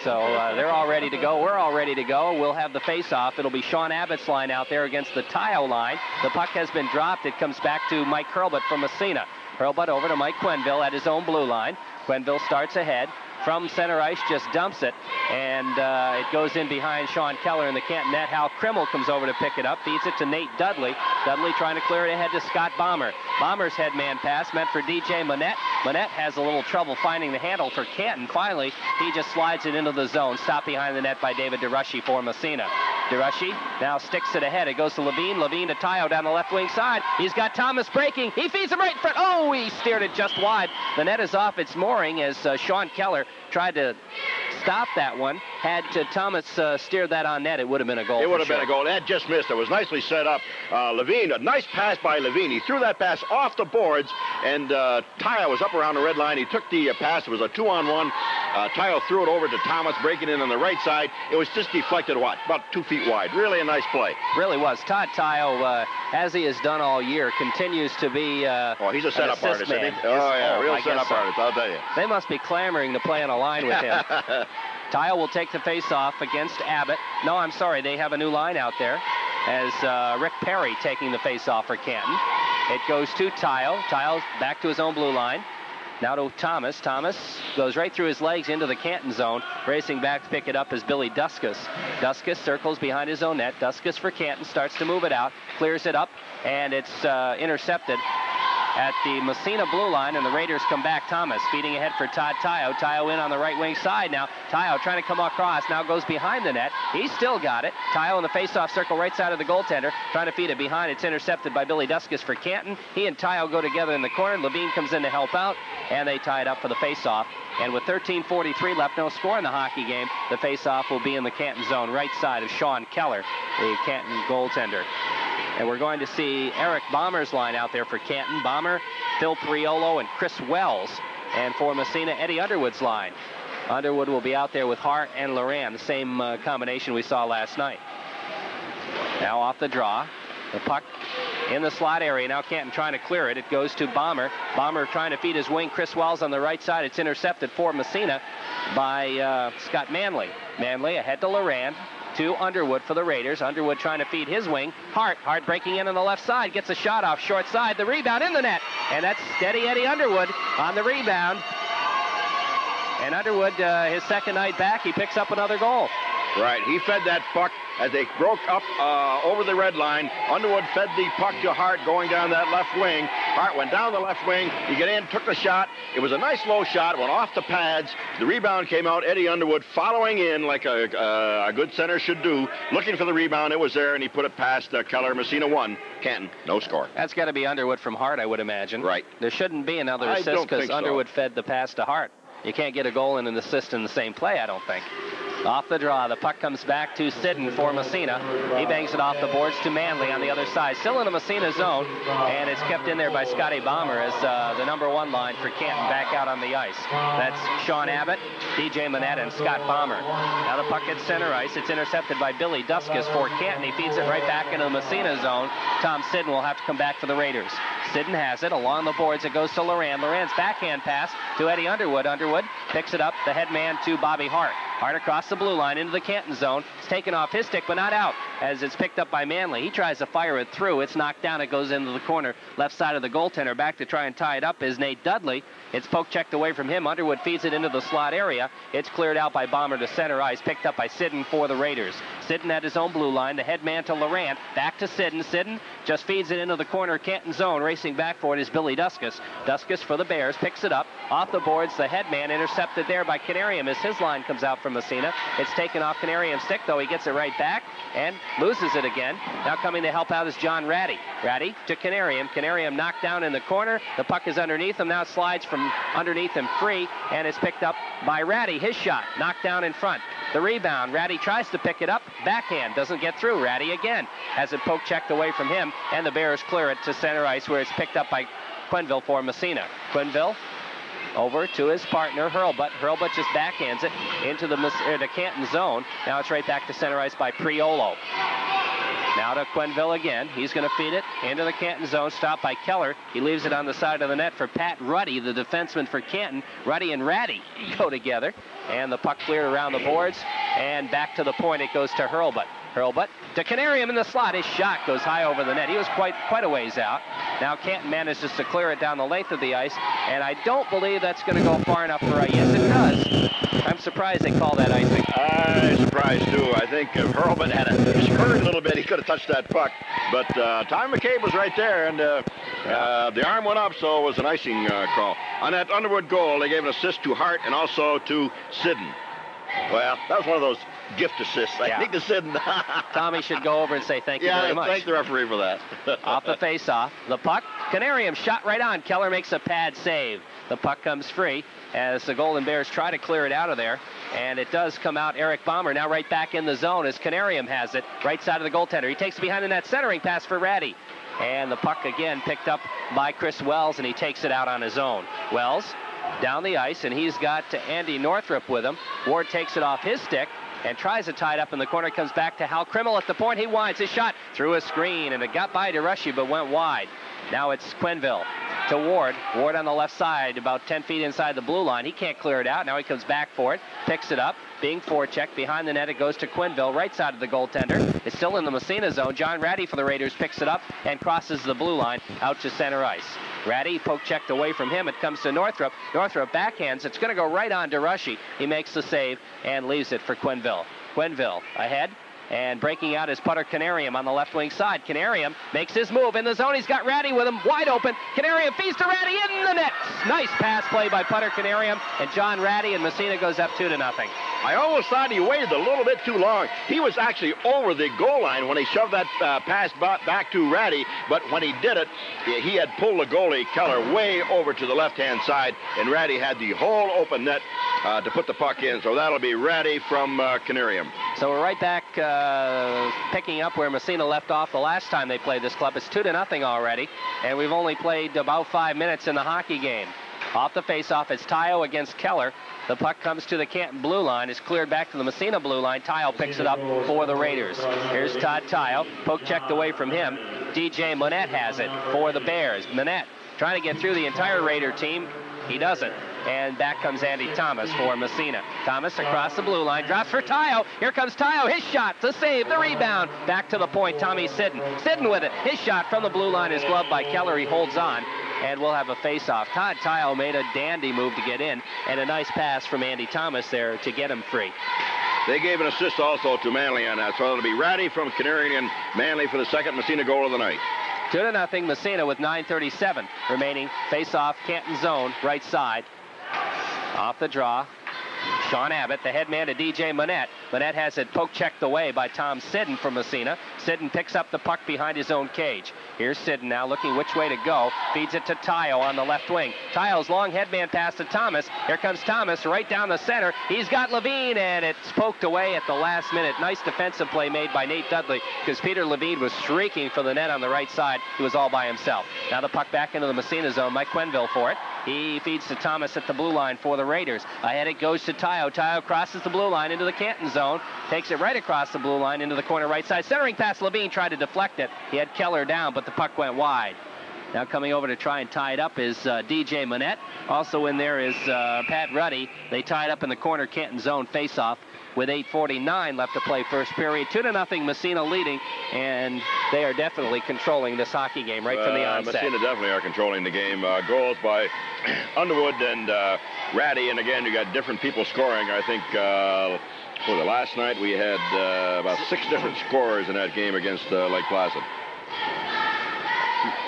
So they're all ready to go. We're all ready to go. We'll have the face-off. It'll be Sean Abbott's line out there against the Tayo line. The puck has been dropped. It comes back to Mike Hurlbut from Massena. Hurlbut over to Mike Quenneville at his own blue line. Quenneville starts ahead. From center ice, just dumps it, and it goes in behind Sean Keller in the Canton net. Hal Krimmel comes over to pick it up, feeds it to Nate Dudley. Dudley trying to clear it ahead to Scott Bomber. Bomber's headman pass meant for DJ Monette. Monette has a little trouble finding the handle for Canton. Finally, he just slides it into the zone. Stopped behind the net by David DeRushy for Massena. DeRushy now sticks it ahead. It goes to Levine. Levine to Tayo down the left wing side. He's got Thomas breaking. He feeds him right in front. Oh, he steered it just wide. The net is off its mooring as Sean Keller tried to stop that one. Had Thomas steered that on net, it would have been a goal. It would have been a goal. That just missed. It was nicely set up. Levine, a nice pass by Levine. He threw that pass off the boards, and Tayo was up around the red line. He took the pass. It was a 2-on-1. Tayo threw it over to Thomas, breaking in on the right side. It was just deflected, about 2 feet wide. Really a nice play. Really was. Todd Tayo, as he has done all year, continues to be he's a setup artist, isn't he? Real setup artist, I'll tell you. They must be clamoring to play on a line with him. Tayo will take the face-off against Abbott. No, I'm sorry, they have a new line out there as Rick Perry taking the face-off for Canton. It goes to Tayo. Tayo back to his own blue line. Now to Thomas. Thomas goes right through his legs into the Canton zone. Racing back to pick it up is Billy Duskus. Duskus circles behind his own net. Duskus for Canton starts to move it out. Clears it up, and it's intercepted at the Massena blue line, and the Raiders come back. Thomas feeding ahead for Todd Tayo. Tayo in on the right wing side now. Tayo trying to come across, now goes behind the net. He's still got it. Tayo in the face-off circle right side of the goaltender, trying to feed it behind. It's intercepted by Billy Duskus for Canton. He and Tayo go together in the corner. Levine comes in to help out, and they tie it up for the face-off. And with 13:43 left, no score in the hockey game, the face-off will be in the Canton zone, right side of Sean Keller, the Canton goaltender. And we're going to see Eric Bomber's line out there for Canton. Bomber, Phil Priolo, and Chris Wells. And for Massena, Eddie Underwood's line. Underwood will be out there with Hart and Loran, the same combination we saw last night. Now off the draw. The puck in the slot area. Now Canton trying to clear it. It goes to Bomber. Bomber trying to feed his wing. Chris Wells on the right side. It's intercepted for Massena by Scott Manley. Manley ahead to Loran. To Underwood for the Raiders. Underwood trying to feed his wing. Hart breaking in on the left side. Gets a shot off short side. The rebound in the net. And that's steady Eddie Underwood on the rebound. And Underwood, his second night back, he picks up another goal. Right, he fed that puck as they broke up over the red line. Underwood fed the puck to Hart going down that left wing. Hart went down the left wing. He got in, took the shot. It was a nice low shot. It went off the pads. The rebound came out. Eddie Underwood following in like a good center should do. Looking for the rebound. It was there, and he put it past Keller. Massena won. Canton, no score. That's got to be Underwood from Hart, I would imagine. Right. There shouldn't be another assist because Underwood fed the pass to Hart. You can't get a goal and an assist in the same play, I don't think. Off the draw, the puck comes back to Sidden for Massena. He bangs it off the boards to Manley on the other side. Still in the Massena zone, and it's kept in there by Scotty Bomber as the number one line for Canton back out on the ice. That's Sean Abbott, DJ Monette, and Scott Bomber. Now the puck hits center ice. It's intercepted by Billy Duskus for Canton. He feeds it right back into the Massena zone. Tom Sidden will have to come back for the Raiders. Sidden has it along the boards. It goes to Loran. Loran's backhand pass to Eddie Underwood. Underwood picks it up. The head man to Bobby Hart. Hart across the blue line into the Canton zone. It's taken off his stick, but not out, as it's picked up by Manley. He tries to fire it through. It's knocked down. It goes into the corner, left side of the goaltender. Back to try and tie it up is Nate Dudley. It's poke checked away from him. Underwood feeds it into the slot area. It's cleared out by Bomber to center ice, picked up by Sidden for the Raiders. Sidden at his own blue line. The head man to Laurent. Back to Sidden. Sidden just feeds it into the corner Canton zone. Racing back for it is Billy Duskus. Duskus for the Bears. Picks it up. Off the boards, the head man intercepted there by Canarium as his line comes out from Massena. It's taken off Canarium's stick, though. He gets it right back and loses it again. Now coming to help out is John Ratty. Ratty to Canarium. Canarium knocked down in the corner. The puck is underneath him. Now it slides from underneath him free, and it's picked up by Ratty. His shot knocked down in front. The rebound. Ratty tries to pick it up. Backhand doesn't get through. Ratty again has it poke checked away from him, and the Bears clear it to center ice where it's picked up by Quenneville for Massena. Quenneville over to his partner, Hurlbut. Hurlbut just backhands it into the Canton zone. Now it's right back to center ice by Priolo. Now to Quenneville again. He's going to feed it into the Canton zone. Stopped by Keller. He leaves it on the side of the net for Pat Ruddy, the defenseman for Canton. Ruddy and Ratty go together. And the puck cleared around the boards. And back to the point it goes to Hurlbut. Hurlbut to Canarium in the slot. His shot goes high over the net. He was quite a ways out. Now Canton manages to clear it down the length of the ice. And I don't believe that's going to go far enough for ice. Yes, it does. I'm surprised they call that icing. I'm surprised, too. I think if Hurlbut had spurred a little bit, he could have touched that puck. But Tommy McCabe was right there, and the arm went up, so it was an icing call. On that Underwood goal, they gave an assist to Hart and also to Sidden. Well, that was one of those gift assists. I think to Sidden. Tommy should go over and say thank you very much. Thank the referee for that. Off the face-off, the puck. Canarium shot right on. Keller makes a pad save. The puck comes free as the Golden Bears try to clear it out of there. And it does come out. Eric Bomber now right back in the zone as Canarium has it. Right side of the goaltender. He takes it behind the net. Centering pass for Ratty. And the puck again picked up by Chris Wells, and he takes it out on his own. Wells down the ice, and he's got Andy Northrup with him. Ward takes it off his stick and tries to tie it up in the corner. Comes back to Hal Krimmel at the point. He winds his shot through a screen, and it got by DeRushy but went wide. Now it's Quenneville to Ward. Ward on the left side, about 10 feet inside the blue line. He can't clear it out. Now he comes back for it, picks it up, being forechecked behind the net. It goes to Quenneville, right side of the goaltender. It's still in the Massena zone. John Ratty for the Raiders picks it up and crosses the blue line out to center ice. Ratty poke checked away from him. It comes to Northrup. Northrup backhands. It's going to go right on DeRushy. He makes the save and leaves it for Quenneville. Quenneville ahead. And breaking out is Putter Canarium on the left wing side. Canarium makes his move in the zone. He's got Ratty with him, wide open. Canarium feeds to Ratty in the net. Nice pass play by Putter Canarium, and John Ratty, and Massena goes up 2-0. I almost thought he waited a little bit too long. He was actually over the goal line when he shoved that pass back to Ratty, but when he did it, he had pulled the goalie, Keller, way over to the left-hand side, and Ratty had the whole open net to put the puck in, so that'll be Ratty from Canarium. So we're right back picking up where Massena left off the last time they played this club. It's 2-0 already, and we've only played about 5 minutes in the hockey game. Off the face-off, it's Tayo against Keller. The puck comes to the Canton blue line. It's cleared back to the Massena blue line. Tayo picks it up for the Raiders. Here's Todd Tayo. Poke checked away from him. DJ Monette has it for the Bears. Monette trying to get through the entire Raider team. He doesn't. And back comes Andy Thomas for Massena. Thomas across the blue line, drops for Tayo. Here comes Tayo, his shot, the save, the rebound. Back to the point, Tommy Sidden. Sidden with it. His shot from the blue line is gloved by Keller. He holds on, and we'll have a face-off. Todd Tayo made a dandy move to get in, and a nice pass from Andy Thomas there to get him free. They gave an assist also to Manley on that, so it'll be Ratty from Canarium and Manley for the second Massena goal of the night. 2-0 Massena with 9:37 remaining. Face-off, Canton zone, right side. Off the draw, Sean Abbott, the head man to DJ Monette. Monette has it poke checked away by Tom Sidden from Massena. Sidden picks up the puck behind his own cage. Here's Sidden now looking which way to go. Feeds it to Tayo on the left wing. Tayo's long headman pass to Thomas. Here comes Thomas right down the center. He's got Levine, and it's poked away at the last minute. Nice defensive play made by Nate Dudley because Peter Levine was shrieking for the net on the right side. He was all by himself. Now the puck back into the Massena zone. Mike Quenneville for it. He feeds to Thomas at the blue line for the Raiders. Ahead it goes to Tayo. Tayo crosses the blue line into the Canton zone. Takes it right across the blue line into the corner right side. Centering pass, Levine tried to deflect it. He had Keller down, but the puck went wide. Now coming over to try and tie it up is DJ Monette. Also in there is Pat Ruddy. They tied up in the corner Canton zone face-off with 8:49 left to play first period. 2-0 Massena leading, and they are definitely controlling this hockey game right from the onset. Massena definitely are controlling the game. Goals by Underwood and Ratty, and again, you got different people scoring. I think last night we had about 6 different scorers in that game against Lake Placid.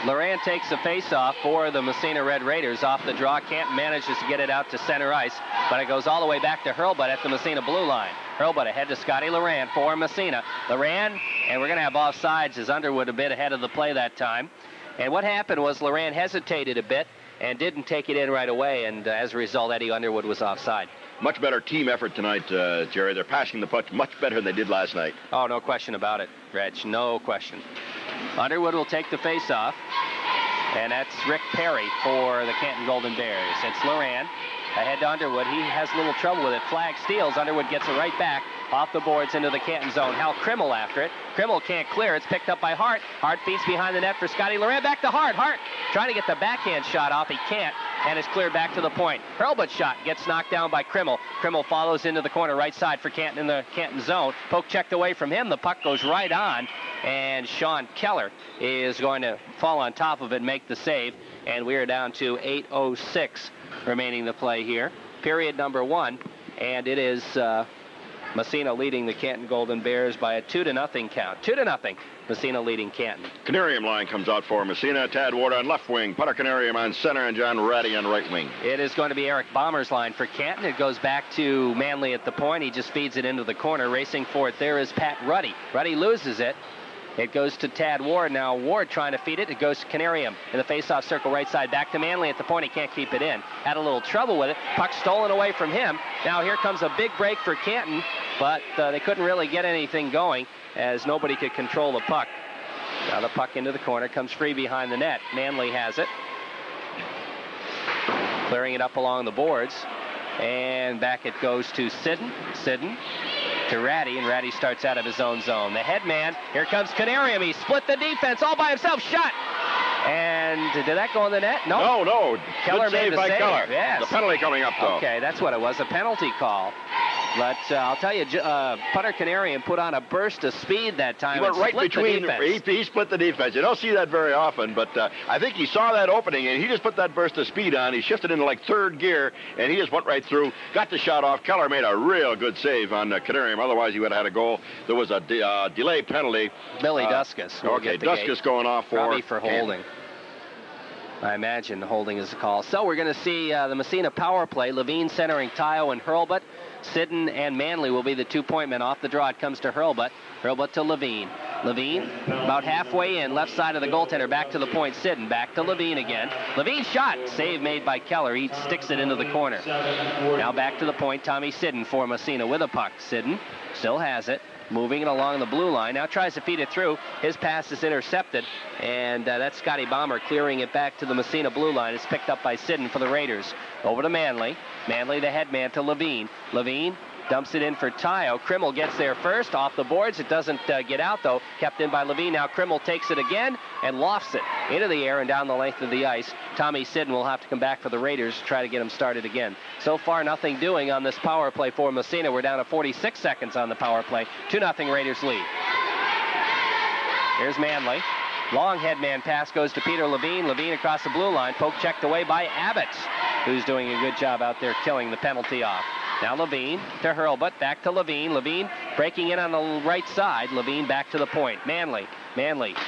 Loran takes the face-off for the Massena Red Raiders off the draw. Canton manages to get it out to center ice, but it goes all the way back to Hurlbut at the Massena blue line. Hurlbut ahead to Scotty Loran for Massena. Loran, and we're going to have offsides as Underwood a bit ahead of the play that time. And what happened was Loran hesitated a bit and didn't take it in right away, and as a result, Eddie Underwood was offside. Much better team effort tonight, Jerry. They're passing the puck much better than they did last night. Oh, no question about it, Reg. No question. Underwood will take the face-off, and that's Rick Perry for the Canton Golden Bears. It's Loran ahead to Underwood. He has a little trouble with it. Flag steals. Underwood gets it right back. off the boards into the Canton zone. Hal Krimmel after it. Krimmel can't clear. It's picked up by Hart. Hart feeds behind the net for Scotty Loran. Back to Hart. Hart trying to get the backhand shot off. He can't, and it's cleared back to the point. Hurlbut's shot gets knocked down by Krimmel. Krimmel follows into the corner right side for Canton in the Canton zone. Poke checked away from him. The puck goes right on, and Sean Keller is going to fall on top of it and make the save. And we are down to 8:06 remaining to play here. Period number 1, and it is Massena leading the Canton Golden Bears by a 2-0 count. 2-0. Massena leading Canton. Canarium line comes out for Massena. Tad Ward on left wing. Putter Canarium on center, and John Ratty on right wing. It is going to be Eric Bomber's line for Canton. It goes back to Manley at the point. He just feeds it into the corner. Racing for it there is Pat Ruddy. Ruddy loses it. It goes to Tad Ward. Now Ward trying to feed it. It goes to Canarium in the face-off circle right side. Back to Manley at the point. He can't keep it in. Had a little trouble with it. Puck stolen away from him. Now here comes a big break for Canton, but they couldn't really get anything going as nobody could control the puck. Now the puck into the corner. Comes free behind the net. Manley has it. Clearing it up along the boards. And back it goes to Sidden. Sidden to Ratty, and Ratty starts out of his own zone. The head man, here comes Canarium. He split the defense all by himself. Shot. And did that go in the net? No. No. Keller made the by save. Keller. Yes. The penalty coming up, though. Okay, that's what it was, a penalty call. But I'll tell you, Putter Canarium put on a burst of speed that time. He went right between. He split the defense. You don't see that very often, but I think he saw that opening, and he just put that burst of speed on. He shifted into like third gear, and he just went right through, got the shot off. Keller made a real good save on Canarium. Otherwise, he would have had a goal. There was a delay penalty. Billy Duskus. Okay, Duskus going off probably for holding. I imagine holding is the call. So we're going to see the Massena power play. Levine centering Tayo and Hurlbut. Sidden and Manley will be the 2-point men. Off the draw, it comes to Hurlbut. Hurlbut to Levine. Levine about halfway in, left side of the goaltender. Back to the point, Sidden. Back to Levine again. Levine shot. Save made by Keller. He sticks it into the corner. Now back to the point, Tommy Sidden for Massena with a puck. Sidden still has it. Moving it along the blue line. Now tries to feed it through. His pass is intercepted. And that's Scotty Bomber clearing it back to the Massena blue line. It's picked up by Sidden for the Raiders. Over to Manley. Manley, the head man, to Levine. Levine dumps it in for Tayo. Krimmel gets there first. Off the boards. It doesn't get out, though. Kept in by Levine. Now Krimmel takes it again and lofts it into the air and down the length of the ice. Tommy Sidden will have to come back for the Raiders to try to get him started again. So far, nothing doing on this power play for Massena. We're down to 46 seconds on the power play. 2-0 Raiders lead. Here's Manley. Long head man pass goes to Peter Levine. Levine across the blue line. Poke checked away by Abbott, who's doing a good job out there killing the penalty off. Now Levine to Hurlbut. Back to Levine. Levine breaking in on the right side. Levine back to the point. Manley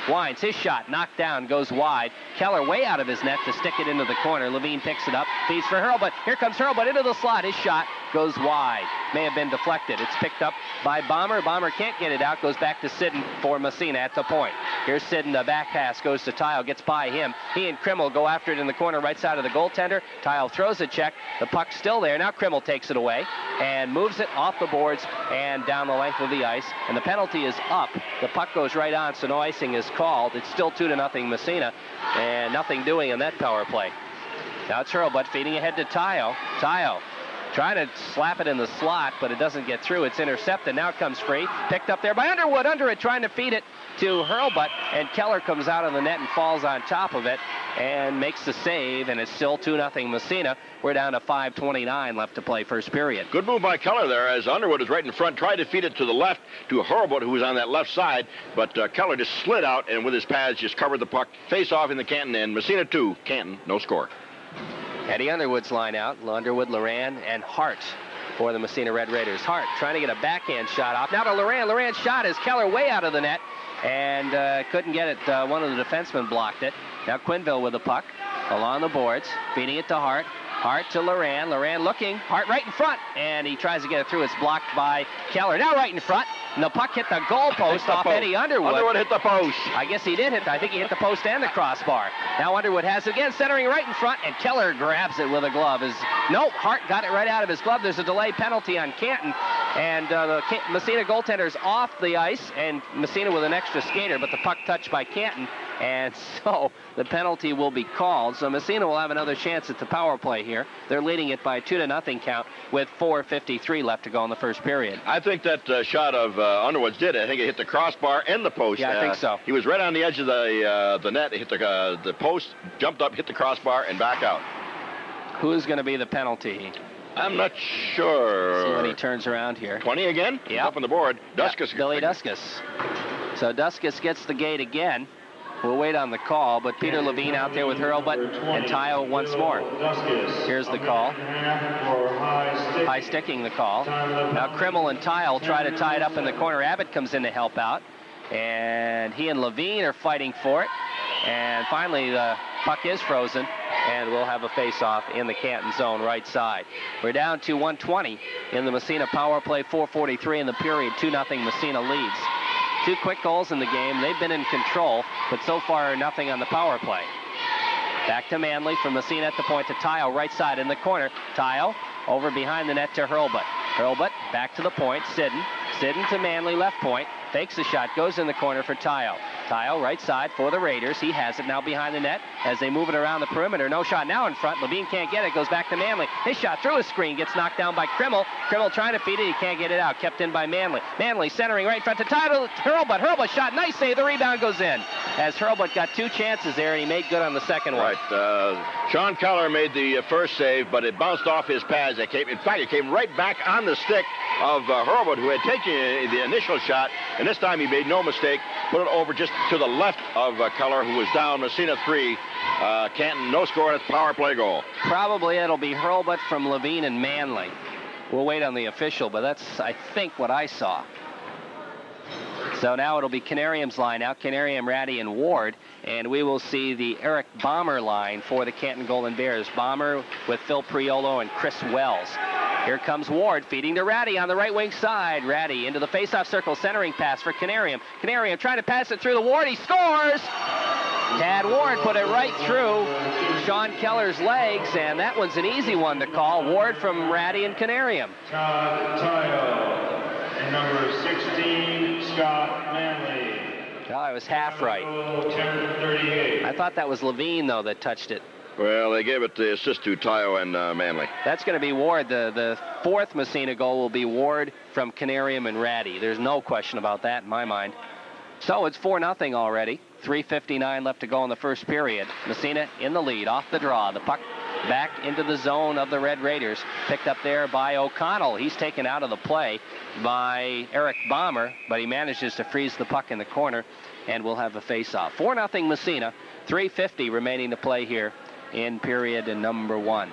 winds. His shot knocked down, goes wide. Keller way out of his net to stick it into the corner. Levine picks it up. Feeds for Hurlbut. Here comes Hurlbut into the slot. His shot goes wide. May have been deflected. It's picked up by Bomber. Bomber can't get it out. Goes back to Sidden for Massena at the point. Here's Sidden. The back pass goes to Tile. Gets by him. He and Krimmel go after it in the corner right side of the goaltender. Tile throws a check. The puck's still there. Now Krimmel takes it away and moves it off the boards and down the length of the ice. And the penalty is up. The puck goes right on, so no icing is called. It's still 2-0 Massena, and nothing doing in that power play. Now it's Hurlbut feeding ahead to Tayo. Tayo trying to slap it in the slot, but it doesn't get through. It's intercepted. Now it comes free. Picked up there by Underwood. Under it, trying to feed it to Hurlbut, and Keller comes out of the net and falls on top of it and makes the save, and it's still 2-0 Massena. We're down to 5:29 left to play first period. Good move by Keller there, as Underwood is right in front. Tried to feed it to the left to Hurlbut, who was on that left side, but Keller just slid out and with his pads just covered the puck. Face off in the Canton end. Massena 2, Canton no score. Eddie Underwood's line out. Underwood, Loran, and Hart for the Massena Red Raiders. Hart trying to get a backhand shot off. Now to Loran. Loran's shot is Keller way out of the net and couldn't get it. One of the defensemen blocked it. Now Quinville with the puck along the boards, feeding it to Hart. Hart to Loran. Loran looking. Hart right in front, and he tries to get it through. It's blocked by Keller. Now right in front, and the puck hit the goalpost off Eddie Underwood. Underwood hit the post. I guess he did hit. I think he hit the post and the crossbar. Now Underwood has it again, centering right in front, and Keller grabs it with a glove. Nope, Hart got it right out of his glove. There's a delay penalty on Canton, and the Massena goaltender's off the ice, and Massena with an extra skater, but the puck touched by Canton, And so the penalty will be called. So Massena will have another chance at the power play here. They're leading it by a 2-0 count with 4:53 left to go in the first period. I think that shot of Underwood's did. I think it hit the crossbar and the post. Yeah, I think so. He was right on the edge of the net. It hit the post, jumped up, hit the crossbar, and back out. Who's going to be the penalty? I'm not sure. See when he turns around here. 20 again? Yeah. Up on the board. Duskus. Billy Duskus. So Duskus gets the gate again. We'll wait on the call, but Peter Levine out there with Hurlbut and Tayo once more. Here's the call. High sticking the call. Now Krimmel and Tayo try to tie it up in the corner. Abbott comes in to help out. And he and Levine are fighting for it. And finally the puck is frozen. And we'll have a face-off in the Canton zone right side. We're down to 1:20 in the Massena power play. 4:43 in the period. 2-0 Massena leads. 2 quick goals in the game. They've been in control, but so far nothing on the power play. Back to Manley from Massena at the point to Tayo, right side in the corner. Tayo over behind the net to Hurlbut. Hurlbut back to the point. Sidden. Sidden to Manley, left point. Fakes the shot, goes in the corner for Tayo. Tayo, right side for the Raiders. He has it now behind the net as they move it around the perimeter. No shot now in front. Levine can't get it. Goes back to Manley. His shot through his screen gets knocked down by Krimmel. Krimmel trying to feed it. He can't get it out. Kept in by Manley. Manley centering right in front to Tayo. Hurlbut. Hurlbut shot. Nice save. The rebound goes in. As Hurlbut got 2 chances there, and he made good on the second one. Right. Sean Keller made the first save, but it bounced off his pads. In fact, it came right back on the stick of Hurlbut, who had taken the initial shot, and this time he made no mistake. Put it over just to the left of Keller, who was down. Massena 3, Canton no score. It's power play goal. Probably it'll be Hurlbut from Levine and Manley. We'll wait on the official, but that's, I think, what I saw. So now it'll be Canarium's line out. Canarium, Ratty, and Ward. And we will see the Eric Bomber line for the Canton Golden Bears. Bomber with Phil Priolo and Chris Wells. Here comes Ward feeding to Ratty on the right wing side. Ratty into the faceoff circle, centering pass for Canarium. Canarium trying to pass it through the Ward. He scores! Tad Ward put it right through Sean Keller's legs, and that one's an easy one to call. Ward from Ratty and Canarium. Tayo and number 16, Scott Manley. Oh, I was half right. 10:38. I thought that was Levine, though, that touched it. Well, they gave it the assist to Tayo and Manley. That's going to be Ward. The fourth Massena goal will be Ward from Canarium and Ratty. There's no question about that in my mind. So it's 4-0 already. 3:59 left to go in the first period. Massena in the lead, off the draw. The puck back into the zone of the Red Raiders. Picked up there by O'Connell. He's taken out of the play by Eric Bomber, but he manages to freeze the puck in the corner, and we'll have a face-off. 4-0 Massena. 3:50 remaining to play here in period number 1.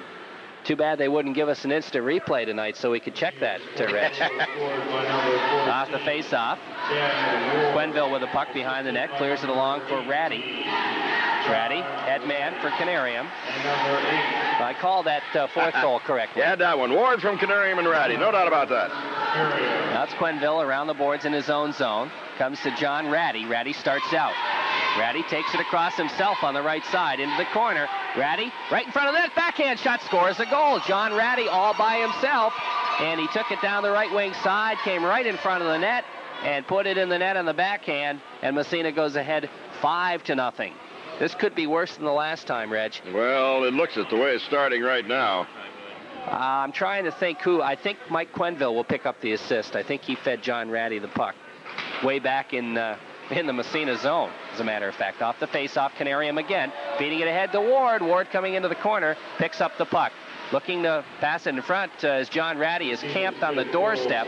Too bad they wouldn't give us an instant replay tonight so we could check that, Reg. Off the face-off. Quenville with the puck behind the net, clears it along for Ratty. Ratty, head man for Canarium. I call that fourth goal correctly. Yeah, that one. Ward from Canarium and Ratty, no doubt about that. Now it's Quenville around the boards in his own zone. Comes to John Ratty. Ratty starts out. Ratty takes it across himself on the right side into the corner. Ratty right in front of the net. Backhand shot, scores a goal. John Ratty all by himself. And he took it down the right wing side, came right in front of the net, and put it in the net on the backhand. And Massena goes ahead 5-0. This could be worse than the last time, Reg. Well, it looks it the way it's starting right now. I'm trying to think who. I think Mike Quenville will pick up the assist. I think he fed John Ratty the puck way back in the Massena zone, as a matter of fact. Off the face-off, Canarium again, feeding it ahead to Ward. Ward coming into the corner, picks up the puck. Looking to pass it in front as John Ratty is camped on the doorstep,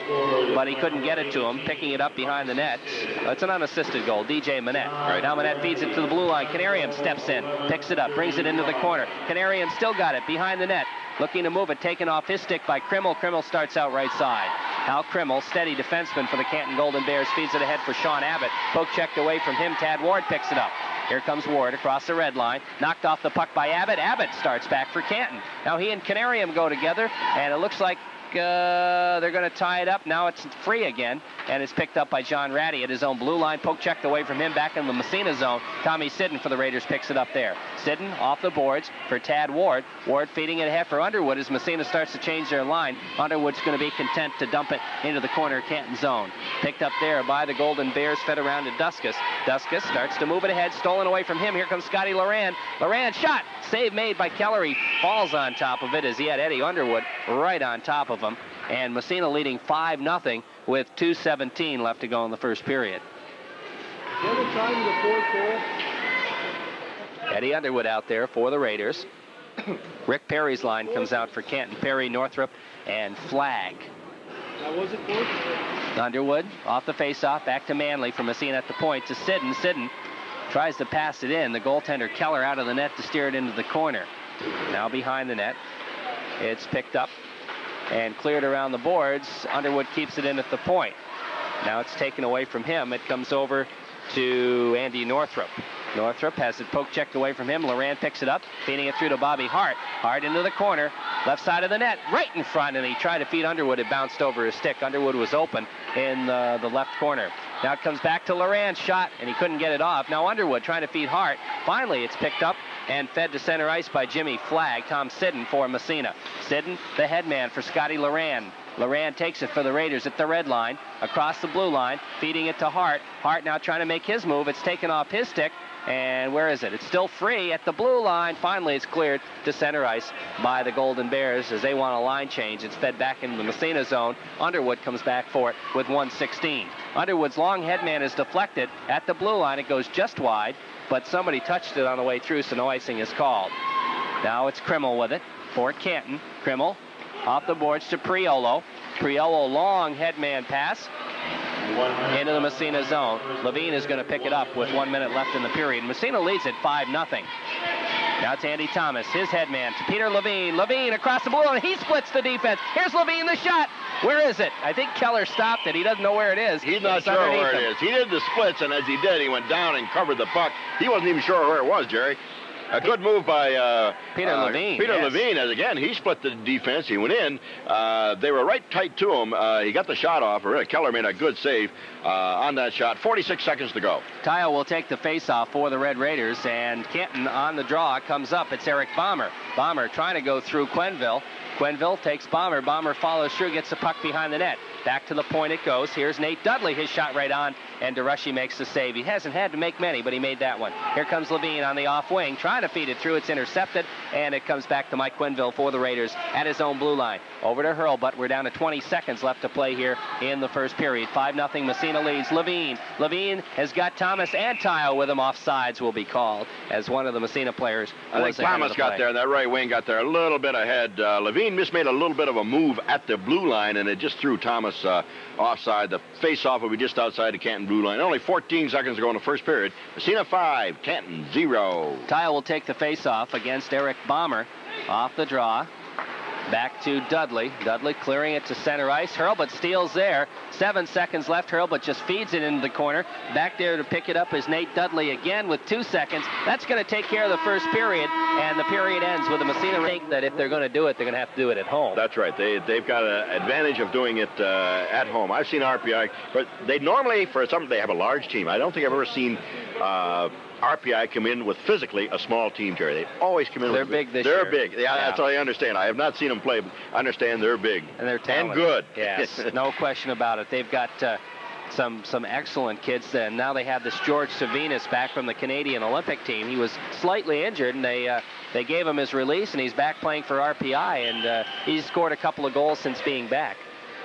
but he couldn't get it to him, picking it up behind the net. It's an unassisted goal, DJ Manette. Right. Now Manette feeds it to the blue line. Canarium steps in, picks it up, brings it into the corner. Canarium still got it behind the net. Looking to move it, taken off his stick by Krimmel. Krimmel starts out right side. Al Krimmel, steady defenseman for the Canton Golden Bears, feeds it ahead for Sean Abbott. Poke checked away from him. Tad Ward picks it up. Here comes Ward across the red line. Knocked off the puck by Abbott. Abbott starts back for Canton. Now he and Canarium go together, and it looks like they're going to tie it up. Now it's free again, and it's picked up by John Ratty at his own blue line. Poke checked away from him back in the Massena zone. Tommy Siddon for the Raiders picks it up there. Siddon off the boards for Tad Ward. Ward feeding it ahead for Underwood as Massena starts to change their line. Underwood's going to be content to dump it into the corner Canton zone. Picked up there by the Golden Bears, fed around to Duskus. Duskus starts to move it ahead, stolen away from him. Here comes Scotty Loran. Loran shot. Save made by Keller. He falls on top of it as he had Eddie Underwood right on top of him. And Massena leading 5-0 with 2:17 left to go in the first period. Eddie Underwood out there for the Raiders. Rick Perry's line comes out for Canton. Perry, Northrup, and Flagg. Underwood off the faceoff, back to Manley from Massena at the point to Siddon. Siddon tries to pass it in. The goaltender Keller out of the net to steer it into the corner. Now behind the net. It's picked up and cleared around the boards. Underwood keeps it in at the point. Now it's taken away from him. It comes over to Andy Northrup. Northrup has it poke checked away from him. Loran picks it up, feeding it through to Bobby Hart. Hart into the corner, left side of the net, right in front, and he tried to feed Underwood. It bounced over his stick. Underwood was open in the left corner. Now it comes back to Loran, shot, and he couldn't get it off. Now Underwood trying to feed Hart. Finally, it's picked up and fed to center ice by Jimmy Flagg. Tom Siddon for Massena. Siddon, the headman for Scotty Loran. Loran takes it for the Raiders at the red line, across the blue line, feeding it to Hart. Hart now trying to make his move. It's taken off his stick. And where is it? It's still free at the blue line. Finally, it's cleared to center ice by the Golden Bears as they want a line change. It's fed back into the Massena zone. Underwood comes back for it with 1:16. Underwood's long headman is deflected at the blue line. It goes just wide, but somebody touched it on the way through, so no icing is called. Now it's Krimmel with it for Canton. Krimmel off the boards to Priolo. Priolo, long headman pass into the Massena zone. Levine is going to pick it up with 1 minute left in the period. Massena leads at 5-0. Now it's Andy Thomas, his headman to Peter Levine. Levine across the blue line. He splits the defense. Here's Levine, the shot. Where is it? I think Keller stopped it. He doesn't know where it is. He's not sure where it is. He did the splits, and as he did, he went down and covered the puck. He wasn't even sure where it was, Jerry. A good move by Peter Levine. Peter yes. Levine, as again, he split the defense. He went in. They were right tight to him. He got the shot off. Keller made a good save on that shot. 46 seconds to go. Tyo will take the faceoff for the Red Raiders, and Canton on the draw comes up. It's Eric Bomber. Bomber trying to go through Quenneville. Quenneville takes Bomber. Bomber follows through, gets the puck behind the net. Back to the point it goes. Here's Nate Dudley. His shot right on, and DeRushy makes the save. He hasn't had to make many, but he made that one. Here comes Levine on the off wing, trying to feed it through. It's intercepted, and it comes back to Mike Quenneville for the Raiders at his own blue line. Over to Hurlbut. We're down to 20 seconds left to play here in the first period. 5-0 Massena leads. Levine. Levine has got Thomas and Tyo with him. Offsides will be called as one of the Massena players. I think Thomas got there. That right wing got there a little bit ahead. Levine just made a little bit of a move at the blue line, and it just threw Thomas offside. The face-off will be just outside the Canton blue line. Only 14 seconds to go in the first period. Massena 5, Canton 0. Tyo will take the face-off against Eric Bomber. Off the draw. Back to Dudley. Dudley clearing it to center ice. Hurlbut steals there. 7 seconds left. Hurlbut just feeds it into the corner. Back there to pick it up is Nate Dudley again with 2 seconds. That's going to take care of the first period, and the period ends with the Massena think that if they're going to do it, they're going to have to do it at home. That's right. They've got an advantage of doing it at home. I've seen RPI, but they normally, they have a large team. I don't think I've ever seen RPI come in with physically a small team, Jerry. They always come in. They're big this year. They're big. Yeah, that's all I understand. I have not seen them play, but I understand they're big. And they're talented. And good. Yes, no question about it. They've got some excellent kids. And now they have this George Savinas back from the Canadian Olympic team. He was slightly injured, and they gave him his release, and he's back playing for RPI, and he's scored a couple of goals since being back.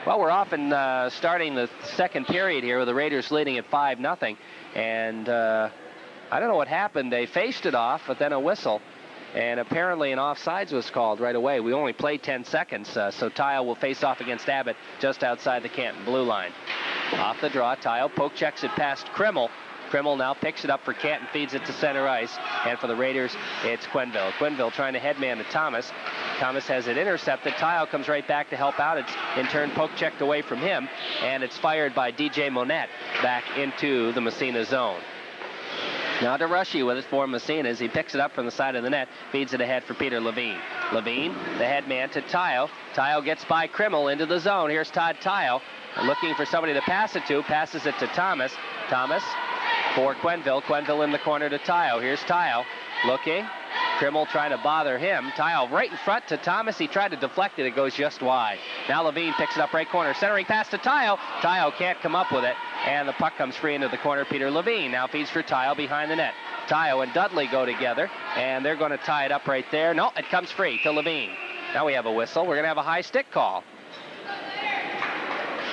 Well, we're off and starting the second period here with the Raiders leading at 5-0, and I don't know what happened. They faced it off, but then a whistle. And apparently an offsides was called right away. We only played 10 seconds, so Tyo will face off against Abbott just outside the Canton blue line. Off the draw, Tyo poke checks it past Krimmel. Krimmel now picks it up for Canton, feeds it to center ice. And for the Raiders, it's Quenneville. Quenneville trying to headman to Thomas. Thomas has it intercepted. Tyo comes right back to help out. It's in turn poke checked away from him, and it's fired by DJ Monette back into the Massena zone. Now DeRushy with it for Massena as he picks it up from the side of the net, feeds it ahead for Peter Levine. Levine, the head man to Tayo. Tayo gets by Krimmel into the zone. Here's Todd Tayo looking for somebody to pass it to, passes it to Thomas. Thomas for Quenneville. Quenneville in the corner to Tayo. Here's Tayo looking. Krimmel trying to bother him. Tayo right in front to Thomas. He tried to deflect it. It goes just wide. Now Levine picks it up right corner. Centering pass to Tayo. Tayo can't come up with it. And the puck comes free into the corner. Peter Levine now feeds for Tayo behind the net. Tayo and Dudley go together. And they're going to tie it up right there. No, it comes free to Levine. Now we have a whistle. We're going to have a high stick call.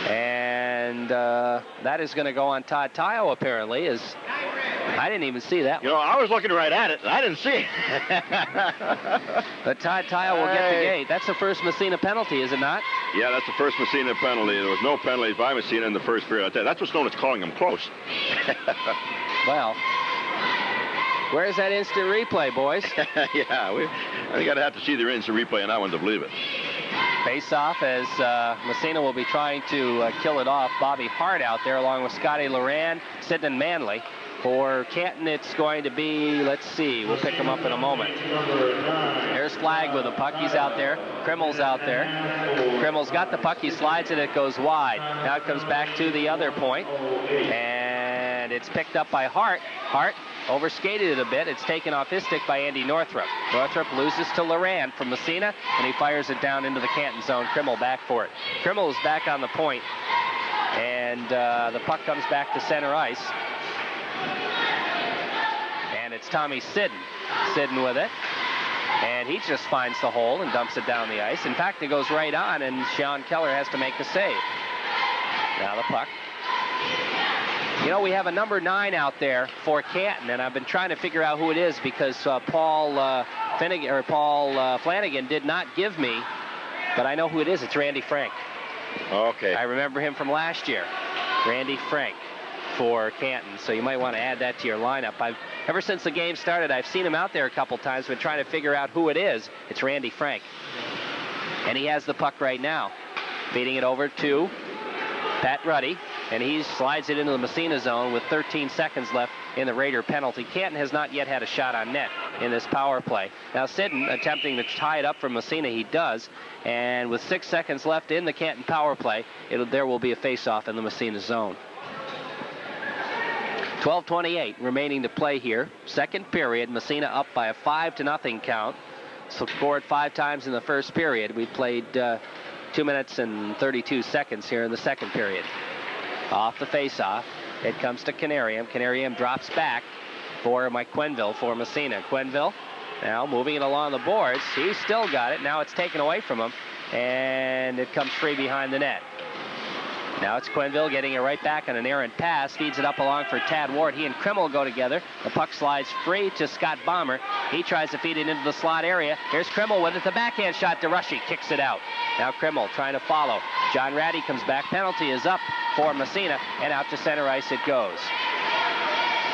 And that is going to go on Todd Tayo, apparently. I didn't even see that one. You know, I was looking right at it, and I didn't see it. But Todd Tayo will get the gate. That's the first Massena penalty, is it not? Yeah, that's the first Massena penalty. There was no penalties by Massena in the first period. I'll tell you, that's what's known as calling them close. Well, where's that instant replay, boys? Yeah, I got to have to see the instant replay on that one to believe it. Face off as Massena will be trying to kill it off. Bobby Hart out there along with Scotty Loran, Sidney Manley. For Canton, it's going to be, let's see, we'll pick him up in a moment. There's Flagg with the puck. He's out there. Krimmel's out there. Krimmel's got the puck. He slides it. It goes wide. Now it comes back to the other point. And it's picked up by Hart. Hart overskated it a bit. It's taken off his stick by Andy Northrup. Northrup loses to Loran from Massena, and he fires it down into the Canton zone. Krimmel back for it. Krimmel is back on the point, and the puck comes back to center ice. And it's Tommy Sidden. Sidden with it. And he just finds the hole and dumps it down the ice. In fact, it goes right on, and Sean Keller has to make the save. Now the puck. You know, we have a number 9 out there for Canton, and I've been trying to figure out who it is because Paul Flanagan did not give me, but I know who it is. It's Randy Frank. Okay. I remember him from last year. Randy Frank for Canton, so you might want to add that to your lineup. Ever since the game started, I've seen him out there a couple times, been trying to figure out who it is. It's Randy Frank. And he has the puck right now. Feeding it over to Pat Ruddy, and he slides it into the Massena zone with 13 seconds left in the Raider penalty. Canton has not yet had a shot on net in this power play. Now Sidden attempting to tie it up from Massena, he does, and with 6 seconds left in the Canton power play, there will be a face-off in the Massena zone. 12:28 remaining to play here. Second period, Massena up by a 5-0 count. So scored 5 times in the first period. We played 2 minutes and 32 seconds here in the second period. Off the face-off, it comes to Canarium. Canarium drops back for Mike Quenneville for Massena. Quenneville now moving it along the boards. He's still got it. Now it's taken away from him, and it comes free behind the net. Now it's Quenneville getting it right back on an errant pass. Feeds it up along for Tad Ward. He and Krimmel go together. The puck slides free to Scott Bomber. He tries to feed it into the slot area. Here's Krimmel with it. The backhand shot. DeRushy kicks it out. Now Krimmel trying to follow. John Ratty comes back. Penalty is up for Massena, and out to center ice it goes.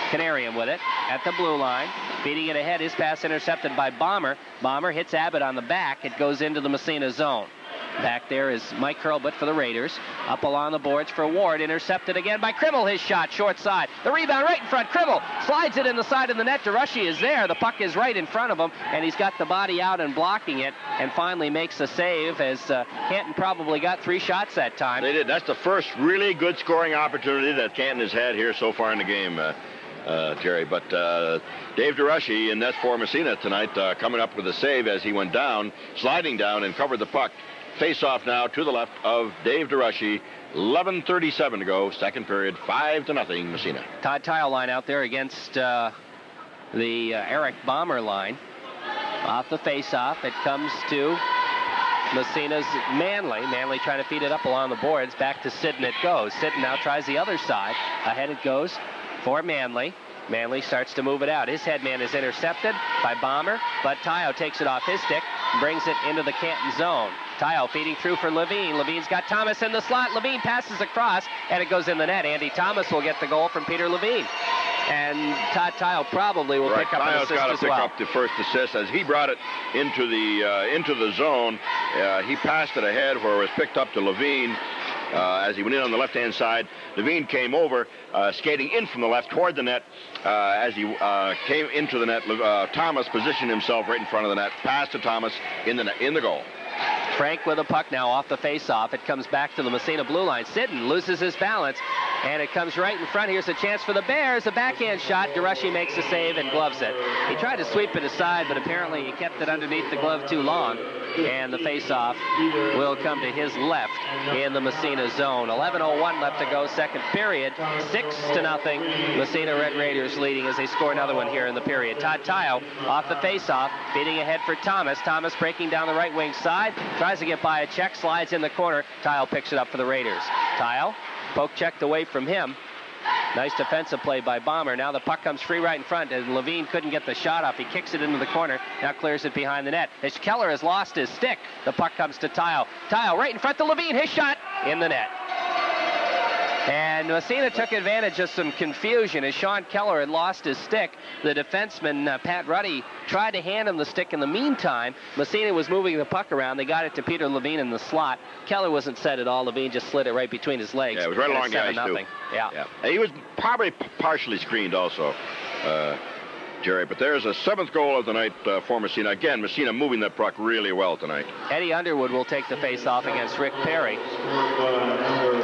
Canarium with it at the blue line. Feeding it ahead. His pass intercepted by Bomber. Bomber hits Abbott on the back. It goes into the Massena zone. Back there is Mike Hurlbut for the Raiders. Up along the boards for Ward. Intercepted again by Krimmel. His shot, short side. The rebound right in front. Krimmel slides it in the side of the net. DeRushy is there. The puck is right in front of him, and he's got the body out and blocking it, and finally makes a save as Canton probably got 3 shots that time. They did. That's the first really good scoring opportunity that Canton has had here so far in the game, Terry. But Dave DeRushy, and that's for Massena tonight, coming up with a save as he went down, sliding down and covered the puck. Face-off now to the left of Dave DeRushy. 11:37 to go, second period, 5-0 Massena. Todd Tile line out there against the Eric Bomber line. Off the face-off, it comes to Massena's Manley. Manley trying to feed it up along the boards. Back to Sidden it goes. Sidden now tries the other side. Ahead it goes for Manley. Manley starts to move it out. His headman is intercepted by Bomber, but Tayo takes it off his stick, brings it into the Canton zone. Tayo feeding through for Levine. Levine's got Thomas in the slot. Levine passes across, and it goes in the net. Andy Thomas will get the goal from Peter Levine. And Todd Tayo probably will pick up an assist as well. Tayo's got to pick up the first assist as he brought it into the zone. He passed it ahead where it was picked up to Levine. as he went in on the left-hand side. Levine came over, skating in from the left toward the net. As he came into the net, Thomas positioned himself right in front of the net. Pass to Thomas in the goal. Frank with a puck now off the face-off. It comes back to the Massena blue line. Sidden loses his balance, and it comes right in front. Here's a chance for the Bears. A backhand shot. DeRushy makes the save and gloves it. He tried to sweep it aside, but apparently he kept it underneath the glove too long. And the face-off will come to his left in the Massena zone. 11:01 left to go, second period. 6-0. Massena Red Raiders leading as they score another one here in the period. Todd Tyo off the face-off, feeding ahead for Thomas. Thomas breaking down the right wing side. Tries to get by a check, slides in the corner. Tyo picks it up for the Raiders. Tyo, poke checked away from him. Nice defensive play by Bomber. Now the puck comes free right in front, and Levine couldn't get the shot off. He kicks it into the corner. Now clears it behind the net. As Keller has lost his stick, the puck comes to Tyo. Tyo right in front to Levine. His shot in the net. And Massena took advantage of some confusion as Sean Keller had lost his stick. The defenseman, Pat Ruddy, tried to hand him the stick in the meantime. Massena was moving the puck around. They got it to Peter Levine in the slot. Keller wasn't set at all. Levine just slid it right between his legs. Yeah, it was right along the ice, too. Yeah. And he was probably partially screened also, Jerry. But there's a 7th goal of the night for Massena. Again, Massena moving the puck really well tonight. Eddie Underwood will take the face-off against Rick Perry.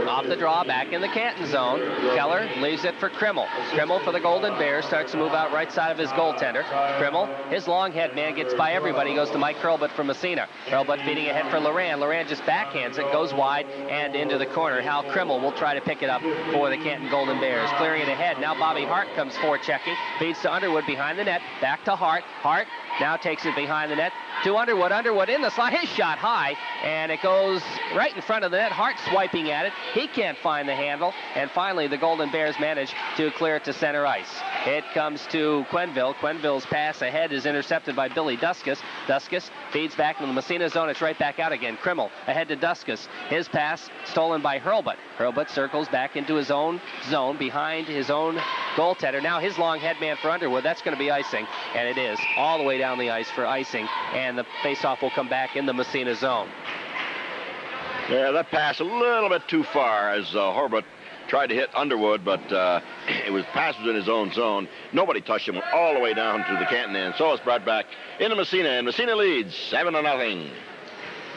Off the draw, back in the Canton zone. Keller leaves it for Krimmel. Krimmel for the Golden Bears starts to move out right side of his goaltender. Krimmel, his long head man, gets by everybody. Goes to Mike Hurlbut for Massena. Hurlbut feeding ahead for Loran. Loran just backhands it, goes wide and into the corner. Hal Krimmel will try to pick it up for the Canton Golden Bears. Clearing it ahead. Now Bobby Hart comes forechecking. Feeds to Underwood behind the net. Back to Hart. Hart now takes it behind the net to Underwood. Underwood in the slot. His shot high, and it goes right in front of the net. Hart swiping at it. He can't find the handle, and finally the Golden Bears manage to clear it to center ice. It comes to Quenneville. Quenneville's pass ahead is intercepted by Billy Duskus. Duskus feeds back into the Massena zone. It's right back out again. Krimmel ahead to Duskus. His pass stolen by Hurlbut. Hurlbut circles back into his own zone behind his own goaltender. Now his long head man for Underwood. That's going to be icing, and it is all the way down the ice for icing, and the faceoff will come back in the Massena zone. Yeah, that pass a little bit too far as Hurlbut tried to hit Underwood, but it was passes in his own zone. Nobody touched him all the way down to the Canton end. So it's brought back into Massena, and Massena leads 7-0.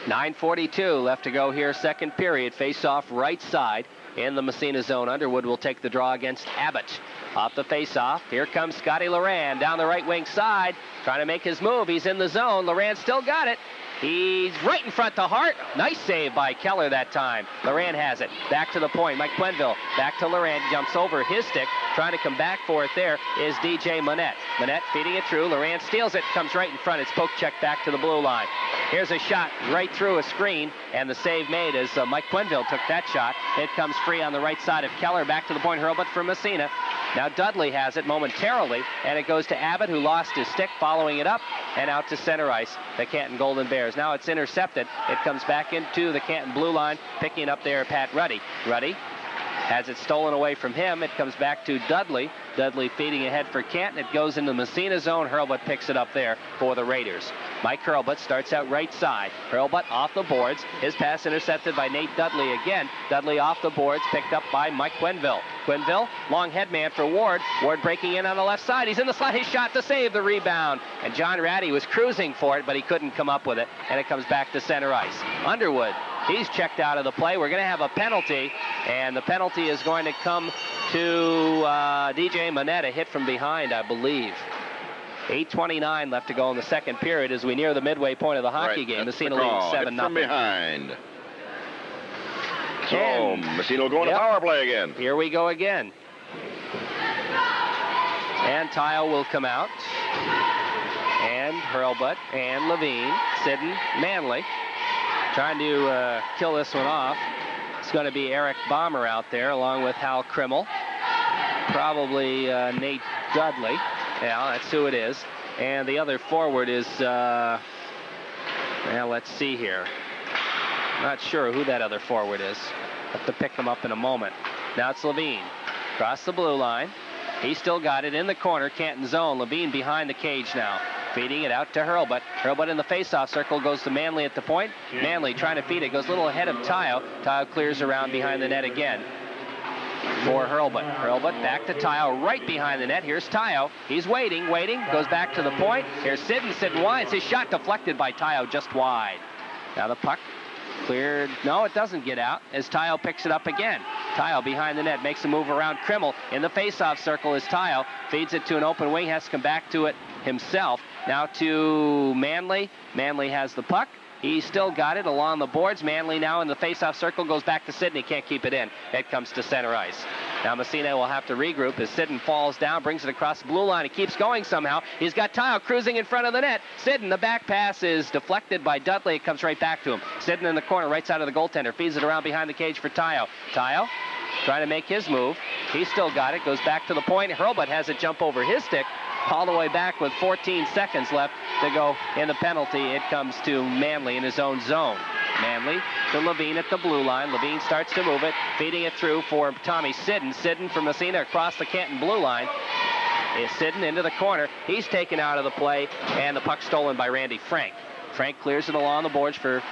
9:42 left to go here, second period. Face-off right side in the Massena zone. Underwood will take the draw against Abbott. Off the face-off, here comes Scotty Loran down the right wing side, trying to make his move. He's in the zone. Loran still got it. He's right in front to Hart. Nice save by Keller that time. Loran has it. Back to the point. Mike Quenneville back to Loran. Jumps over his stick. Trying to come back for it there is DJ Monette. Monette feeding it through. Loran steals it. Comes right in front. It's poke check back to the blue line. Here's a shot right through a screen. And the save made as Mike Quenneville took that shot. It comes free on the right side of Keller. Back to the point. Hurlbut for Massena. Now Dudley has it momentarily. And it goes to Abbott, who lost his stick, following it up. And out to center ice. The Canton Golden Bears. Now it's intercepted. It comes back into the Canton blue line, picking up there Pat Ruddy. Ruddy has it stolen away from him. It comes back to Dudley. Dudley feeding ahead for Canton. It goes into the Massena zone. Hurlbut picks it up there for the Raiders. Mike Hurlbut starts out right side. Hurlbut off the boards. His pass intercepted by Nate Dudley again. Dudley off the boards, picked up by Mike Quenneville. Quenneville, long head man for Ward. Ward breaking in on the left side. He's in the slot. His shot to save the rebound. And John Ratty was cruising for it, but he couldn't come up with it. And it comes back to center ice. Underwood, he's checked out of the play. We're going to have a penalty, and the penalty is going to come to DJ Monette, a hit from behind, I believe. 8:29 left to go in the second period as we near the midway point of the hockey game. Massena leading 7-0. From behind. So Massena will go into power play again. Here we go again. And Tyo will come out. And Hurlbut and Levine, Sidden, Manley. Trying to kill this one off. It's going to be Eric Bomber out there along with Hal Krimmel. Probably Nate Dudley. Yeah, that's who it is. And the other forward is, well, let's see here. Not sure who that other forward is. Have to pick him up in a moment. Now it's Levine. Across the blue line. He still got it in the corner, Canton zone. Levine behind the cage now. feeding it out to Hurlbut. Hurlbut in the face-off circle, goes to Manley at the point. Manley trying to feed it, goes a little ahead of Tayo. Tayo clears around behind the net again for Hurlbut. Hurlbut back to Tayo, right behind the net. Here's Tayo. He's waiting, goes back to the point. Here's Sidden. Sidden winds. His shot deflected by Tayo just wide. Now the puck cleared. No, it doesn't get out as Tayo picks it up again. Tayo behind the net, makes a move around Krimmel. In the face-off circle is Tayo. Feeds it to an open wing, has to come back to it himself. Now to Manley. Manley has the puck. He's still got it along the boards. Manley now in the face-off circle, goes back to Sidney. Can't keep it in. It comes to center ice. Now Massena will have to regroup as Sidden falls down, brings it across the blue line. He keeps going somehow. He's got Tayo cruising in front of the net. Sidden, the back pass is deflected by Dudley. It comes right back to him. Sidden in the corner, right side of the goaltender. Feeds it around behind the cage for Tayo. Tayo trying to make his move. He's still got it. Goes back to the point. Hurlbut has it jump over his stick. All the way back with 14 seconds left to go in the penalty. It comes to Manley in his own zone. Manley to Levine at the blue line. Levine starts to move it, feeding it through for Tommy Sidden. Sidden from Massena across the Canton blue line. Is Sidden into the corner. He's taken out of the play, and the puck stolen by Randy Frank. Frank clears it along the boards for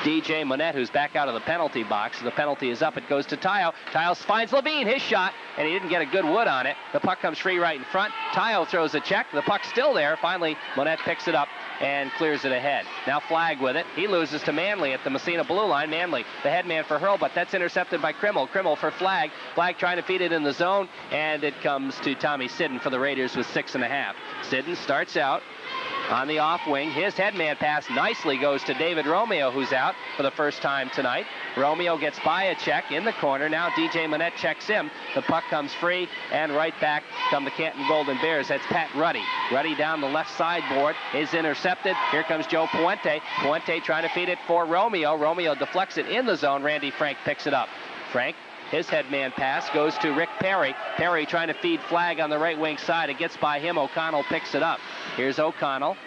DJ Monette, who's back out of the penalty box. The penalty is up. It goes to Tayo. Tayo finds Levine, his shot, and he didn't get a good wood on it. The puck comes free right in front. Tayo throws a check. The puck's still there. Finally, Monette picks it up and clears it ahead. Now Flagg with it. He loses to Manley at the Massena blue line. Manley, the head man for Hurlbut. That's intercepted by Krimmel. Krimmel for Flagg. Flagg trying to feed it in the zone, and it comes to Tommy Sidden for the Raiders with 6.5. Sidden starts out on the off wing. His headman pass nicely goes to David Romeo, who's out for the first time tonight. Romeo gets by a check in the corner. Now DJ Monette checks him. The puck comes free, and right back come the Canton Golden Bears. That's Pat Ruddy. Ruddy down the left sideboard is intercepted. Here comes Joe Puente. Puente trying to feed it for Romeo. Romeo deflects it in the zone. Randy Frank picks it up. Frank, his headman pass goes to Rick Perry. Perry trying to feed Flagg on the right wing side. It gets by him. O'Connell picks it up. Here's O'Connell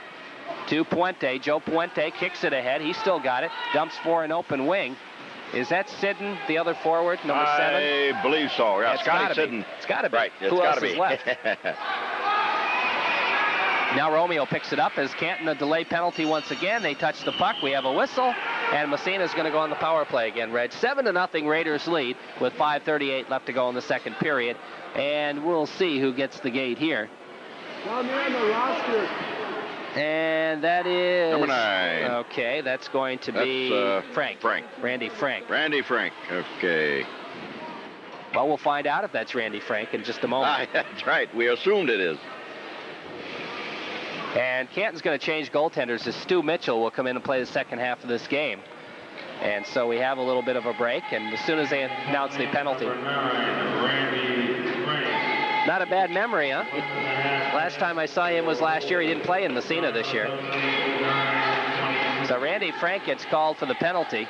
to Puente. Joe Puente kicks it ahead. He's still got it. Dumps for an open wing. Is that Sidden, the other forward, number 7? I believe so. Yeah, Scotty Sidden. It's got to be. Right. Who else is left? Now Romeo picks it up as Canton a delay penalty once again. They touch the puck. We have a whistle, and Massena's going to go on the power play again, Reg. 7-0 Raiders lead with 5:38 left to go in the second period. And we'll see who gets the gate here. And that is number 9. Okay, that's going to be Frank. Randy Frank. Randy Frank. Okay. Well, we'll find out if that's Randy Frank in just a moment. That's right. We assumed it is. And Canton's going to change goaltenders as Stu Mitchell will come in and play the second half of this game. And so we have a little bit of a break, and as soon as they announce the penalty. Not a bad memory, huh? Last time I saw him was last year. He didn't play in Massena this year. So Randy Frank gets called for the penalty.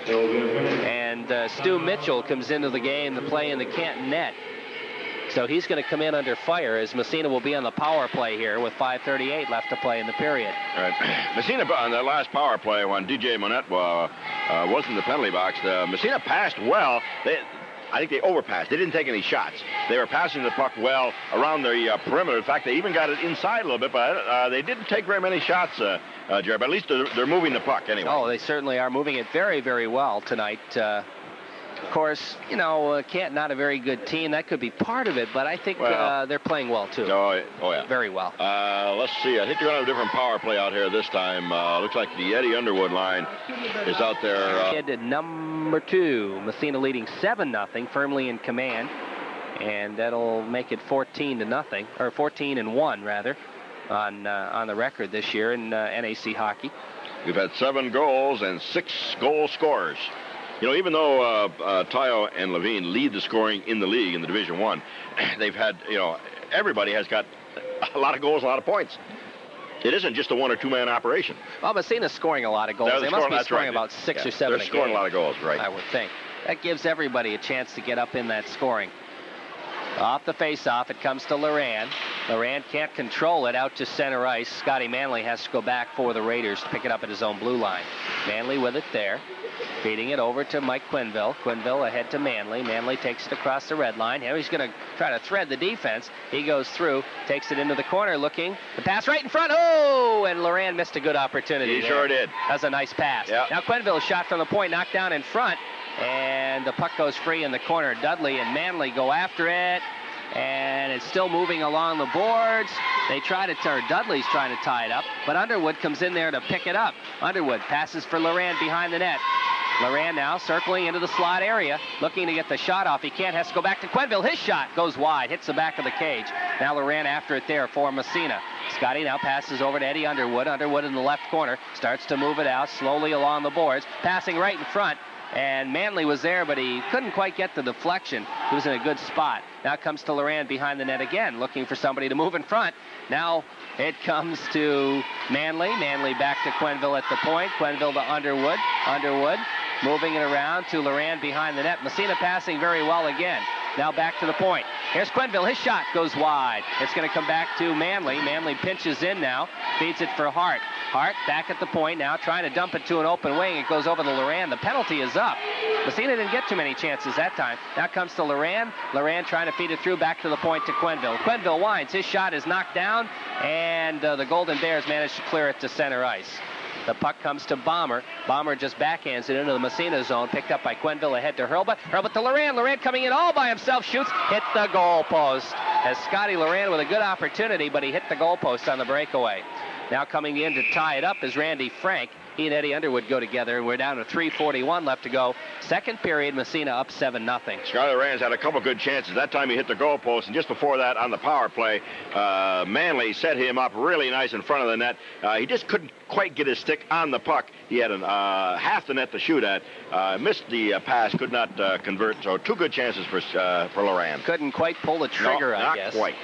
And Stu Mitchell comes into the game to play in the Canton net. So he's going to come in under fire as Massena will be on the power play here with 5:38 left to play in the period. All right. Massena on the last power play when DJ Monette was in the penalty box. Massena passed well. I think they overpassed. They didn't take any shots. They were passing the puck well around the perimeter. In fact, they even got it inside a little bit, but they didn't take very many shots, Jerry. But at least they're moving the puck anyway. Oh, they certainly are moving it very, very well tonight. Of course, you know, Canton not a very good team. That could be part of it, but I think they're playing well, too. Oh, yeah. Very well. Let's see. I think they're going to have a different power play out here this time. Looks like the Eddie Underwood line is out there. Kid at number 2. Massena leading 7-0, firmly in command. And that'll make it 14-0, or 14-1, rather, on the record this year in NAC hockey. We've had 7 goals and 6 goal scorers. You know, even though Tayo and Levine lead the scoring in the league in the Division I, they've had, you know, everybody has got a lot of goals, a lot of points. It isn't just a 1 or 2 man operation. Well, Massena's scoring a lot of goals. They must be scoring about 6 or 7 a game. They're scoring a lot of goals, right? I would think. That gives everybody a chance to get up in that scoring. Off the face-off, it comes to Loran. Loran can't control it out to center ice. Scotty Manley has to go back for the Raiders to pick it up at his own blue line. Manley with it there. Feeding it over to Mike Quenneville. Quenneville ahead to Manley. Manley takes it across the red line. Now he's going to try to thread the defense. He goes through, takes it into the corner, looking. The pass right in front. Oh! And Loran missed a good opportunity. He there. Sure did. That's a nice pass. Yep. Now Quenneville shot from the point, knocked down in front. And the puck goes free in the corner. Dudley and Manley go after it. And it's still moving along the boards. They try to, or Dudley's trying to tie it up, but Underwood comes in there to pick it up. Underwood passes for Loran behind the net. Loran now circling into the slot area, looking to get the shot off. He can't, has to go back to Quenneville. His shot goes wide, hits the back of the cage. Now Loran after it there for Massena. Scotty now passes over to Eddie Underwood. Underwood in the left corner, starts to move it out slowly along the boards, passing right in front. And Manley was there, but he couldn't quite get the deflection. He was in a good spot. Now comes to Loran behind the net again, looking for somebody to move in front. Now it comes to Manley. Manley back to Quenneville at the point. Quenneville to Underwood. Underwood moving it around to Loran behind the net. Massena passing very well again. Now back to the point. Here's Quenneville. His shot goes wide. It's going to come back to Manley. Manley pinches in now. Feeds it for Hart. Hart back at the point now, trying to dump it to an open wing. It goes over to Loran. The penalty is up. Massena didn't get too many chances that time. Now comes to Loran. Loran trying to feed it through back to the point to Quenneville. Quenneville winds. His shot is knocked down, and the Golden Bears managed to clear it to center ice. The puck comes to Bomber. Bomber just backhands it into the Massena zone. Picked up by Quenneville ahead to Hurlbut. Hurlbut to Loran. Loran coming in all by himself. Shoots. Hit the goal post. As Scotty Loran with a good opportunity, but he hit the goal post on the breakaway. Now coming in to tie it up is Randy Frank. He and Eddie Underwood go together, and we're down to 3:41 left to go. Second period, Massena up 7-0. Scotty Loran's had a couple good chances. That time he hit the goalpost, and just before that on the power play, Manley set him up really nice in front of the net. He just couldn't quite get his stick on the puck. He had half the net to shoot at. Missed the pass, could not convert. So two good chances for Loran. Couldn't quite pull the trigger, no, I guess. Not quite.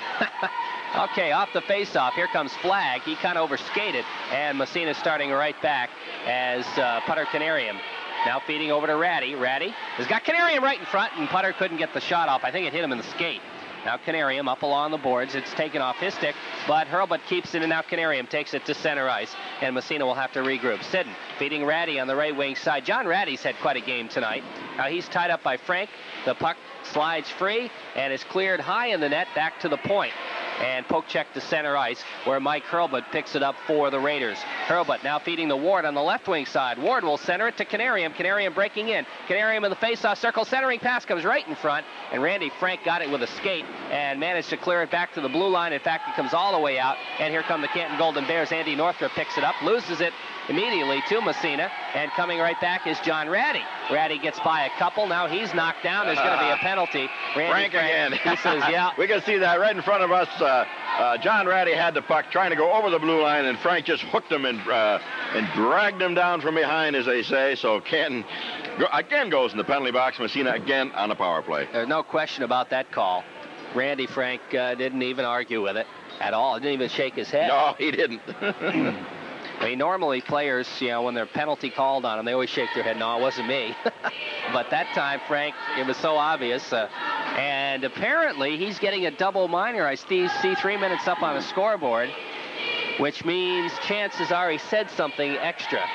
Okay, off the faceoff, here comes Flagg. He kind of overskated, and Massena starting right back as Putter Canarium. Now feeding over to Ratty. Ratty has got Canarium right in front, and Putter couldn't get the shot off. I think it hit him in the skate. Now Canarium up along the boards. It's taken off his stick, but Hurlbut keeps it, and now Canarium takes it to center ice, and Massena will have to regroup. Sidden feeding Ratty on the right wing side. John Ratty's had quite a game tonight. Now he's tied up by Frank. The puck slides free and is cleared high in the net back to the point. And poke check to center ice, where Mike Hurlbut picks it up for the Raiders. Hurlbut now feeding the Ward on the left wing side. Ward will center it to Canarium. Canarium breaking in. Canarium in the faceoff circle. Centering pass comes right in front, and Randy Frank got it with a skate and managed to clear it back to the blue line. In fact, it comes all the way out, and here come the Canton Golden Bears. Andy Northrup picks it up, loses it immediately to Massena, and coming right back is John Ratty. Ratty gets by a couple. Now he's knocked down. There's going to be a penalty. Randy Frank again. He says, yeah. We can see that right in front of us. John Ratty had the puck trying to go over the blue line, and Frank just hooked him and dragged him down from behind, as they say. So Canton again goes in the penalty box. Massena again on the power play. There's no question about that call. Randy Frank didn't even argue with it at all. He didn't even shake his head. No, he didn't. I mean, normally players, you know, when they're penalty called on them, they always shake their head. No, it wasn't me. But that time, Frank, it was so obvious. And apparently, he's getting a double minor. I see 3 minutes up on the scoreboard, which means chances are he said something extra,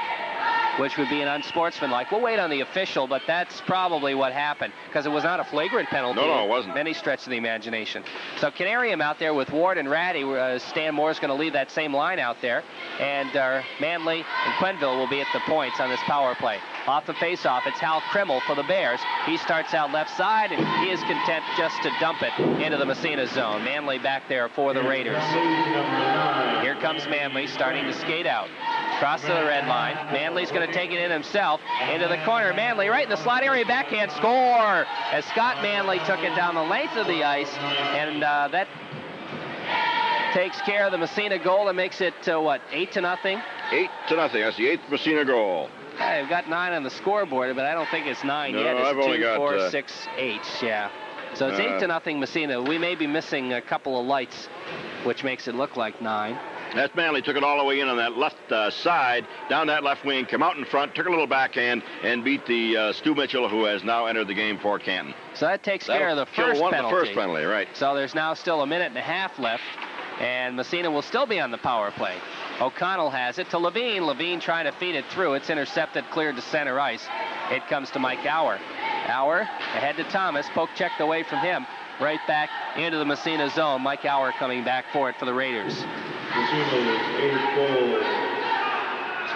which would be an unsportsmanlike. We'll wait on the official, but that's probably what happened, because it was not a flagrant penalty. No, it wasn't. Any stretch of the imagination. So Canarium out there with Ward and Ratty. Stan Moore's going to leave that same line out there, and Manley and Quenneville will be at the points on this power play. Off the faceoff, it's Hal Krimmel for the Bears. He starts out left side, and he is content just to dump it into the Massena zone. Manley back there for the Raiders. Here comes Manley starting to skate out. Cross to the red line. Manley's going to take it in himself into the corner. Manley right in the slot area, backhand score, as Scott Manley took it down the length of the ice, and that takes care of the Massena goal and makes it, what, 8-0? 8-0. That's the 8th Massena goal. I've got 9 on the scoreboard, but I don't think it's 9 yet. It's I've only 2, got 4, 6, 8. Yeah. So it's 8-0 Massena. We may be missing a couple of lights, which makes it look like 9. That's Manley took it all the way in on that left side, down that left wing, come out in front, took a little backhand, and beat the Stu Mitchell, who has now entered the game for Canton. So that takes care of the first penalty. The first penalty, right. So there's now still a minute and a half left. and Massena will still be on the power play. O'Connell has it to Levine. Levine trying to feed it through. It's intercepted, cleared to center ice. It comes to Mike Auer. Auer ahead to Thomas. Poke checked away from him. Right back into the Massena zone. Mike Auer coming back for it for the Raiders.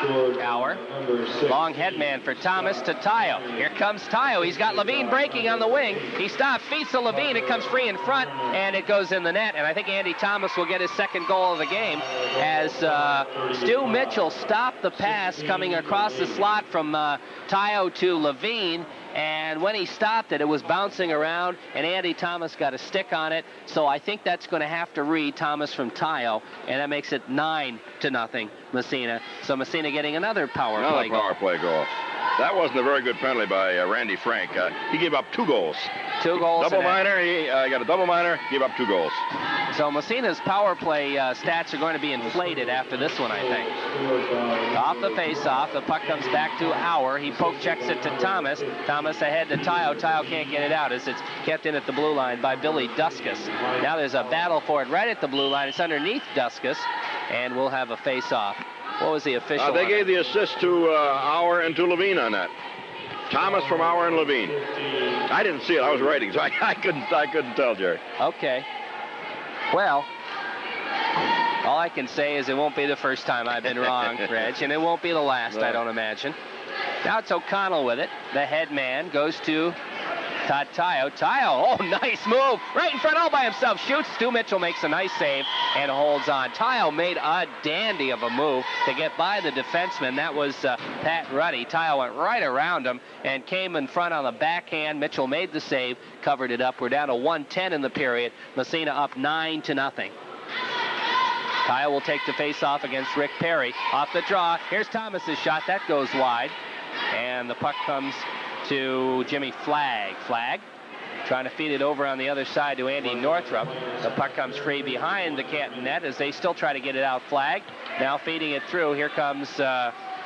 Auer, long head man for Thomas to Tayo. Here comes Tayo. He's got Levine breaking on the wing. He stops, feeds to Levine. It comes free in front, and it goes in the net. And I think Andy Thomas will get his second goal of the game as Stu Mitchell stopped the pass coming across the slot from Tayo to Levine. And when he stopped it, it was bouncing around, and Andy Thomas got a stick on it. So I think that's going to have to read Thomas from Tayo, and that makes it 9-0 Massena. So Massena getting another power play goal. That wasn't a very good penalty by Randy Frank. He gave up 2 goals. 2 goals. Double minor. He got a double minor, gave up 2 goals. So Massena's power play stats are going to be inflated after this one, I think. Off the face-off, the puck comes back to Auer. He poke checks it to Thomas. Thomas ahead to Tayo. Tayo can't get it out as it's kept in at the blue line by Billy Duskus. Now there's a battle for it right at the blue line. It's underneath Duskus, and we'll have a face-off. What was the official? They gave the assist to Auer and to Levine on that. Thomas from Auer and Levine. I didn't see it. I was writing, so I couldn't tell, Jerry. Okay. Well, all I can say is it won't be the first time I've been wrong, Reg, and it won't be the last, I don't imagine. Now it's O'Connell with it. The head man goes to Todd Tayo. Tayo, oh, nice move. Right in front all by himself. Shoots. Stu Mitchell makes a nice save and holds on. Tayo made a dandy of a move to get by the defenseman. That was Pat Ruddy. Tayo went right around him and came in front on the backhand. Mitchell made the save, covered it up. We're down to 1:10 in the period. Massena up 9-0. Tayo will take the face-off against Rick Perry. Off the draw. Here's Thomas's shot. That goes wide. And the puck comes to Jimmy Flagg. Flagg trying to feed it over on the other side to Andy Northrup. The puck comes free behind the Canton net as they still try to get it out. Flagg now feeding it through. Here comes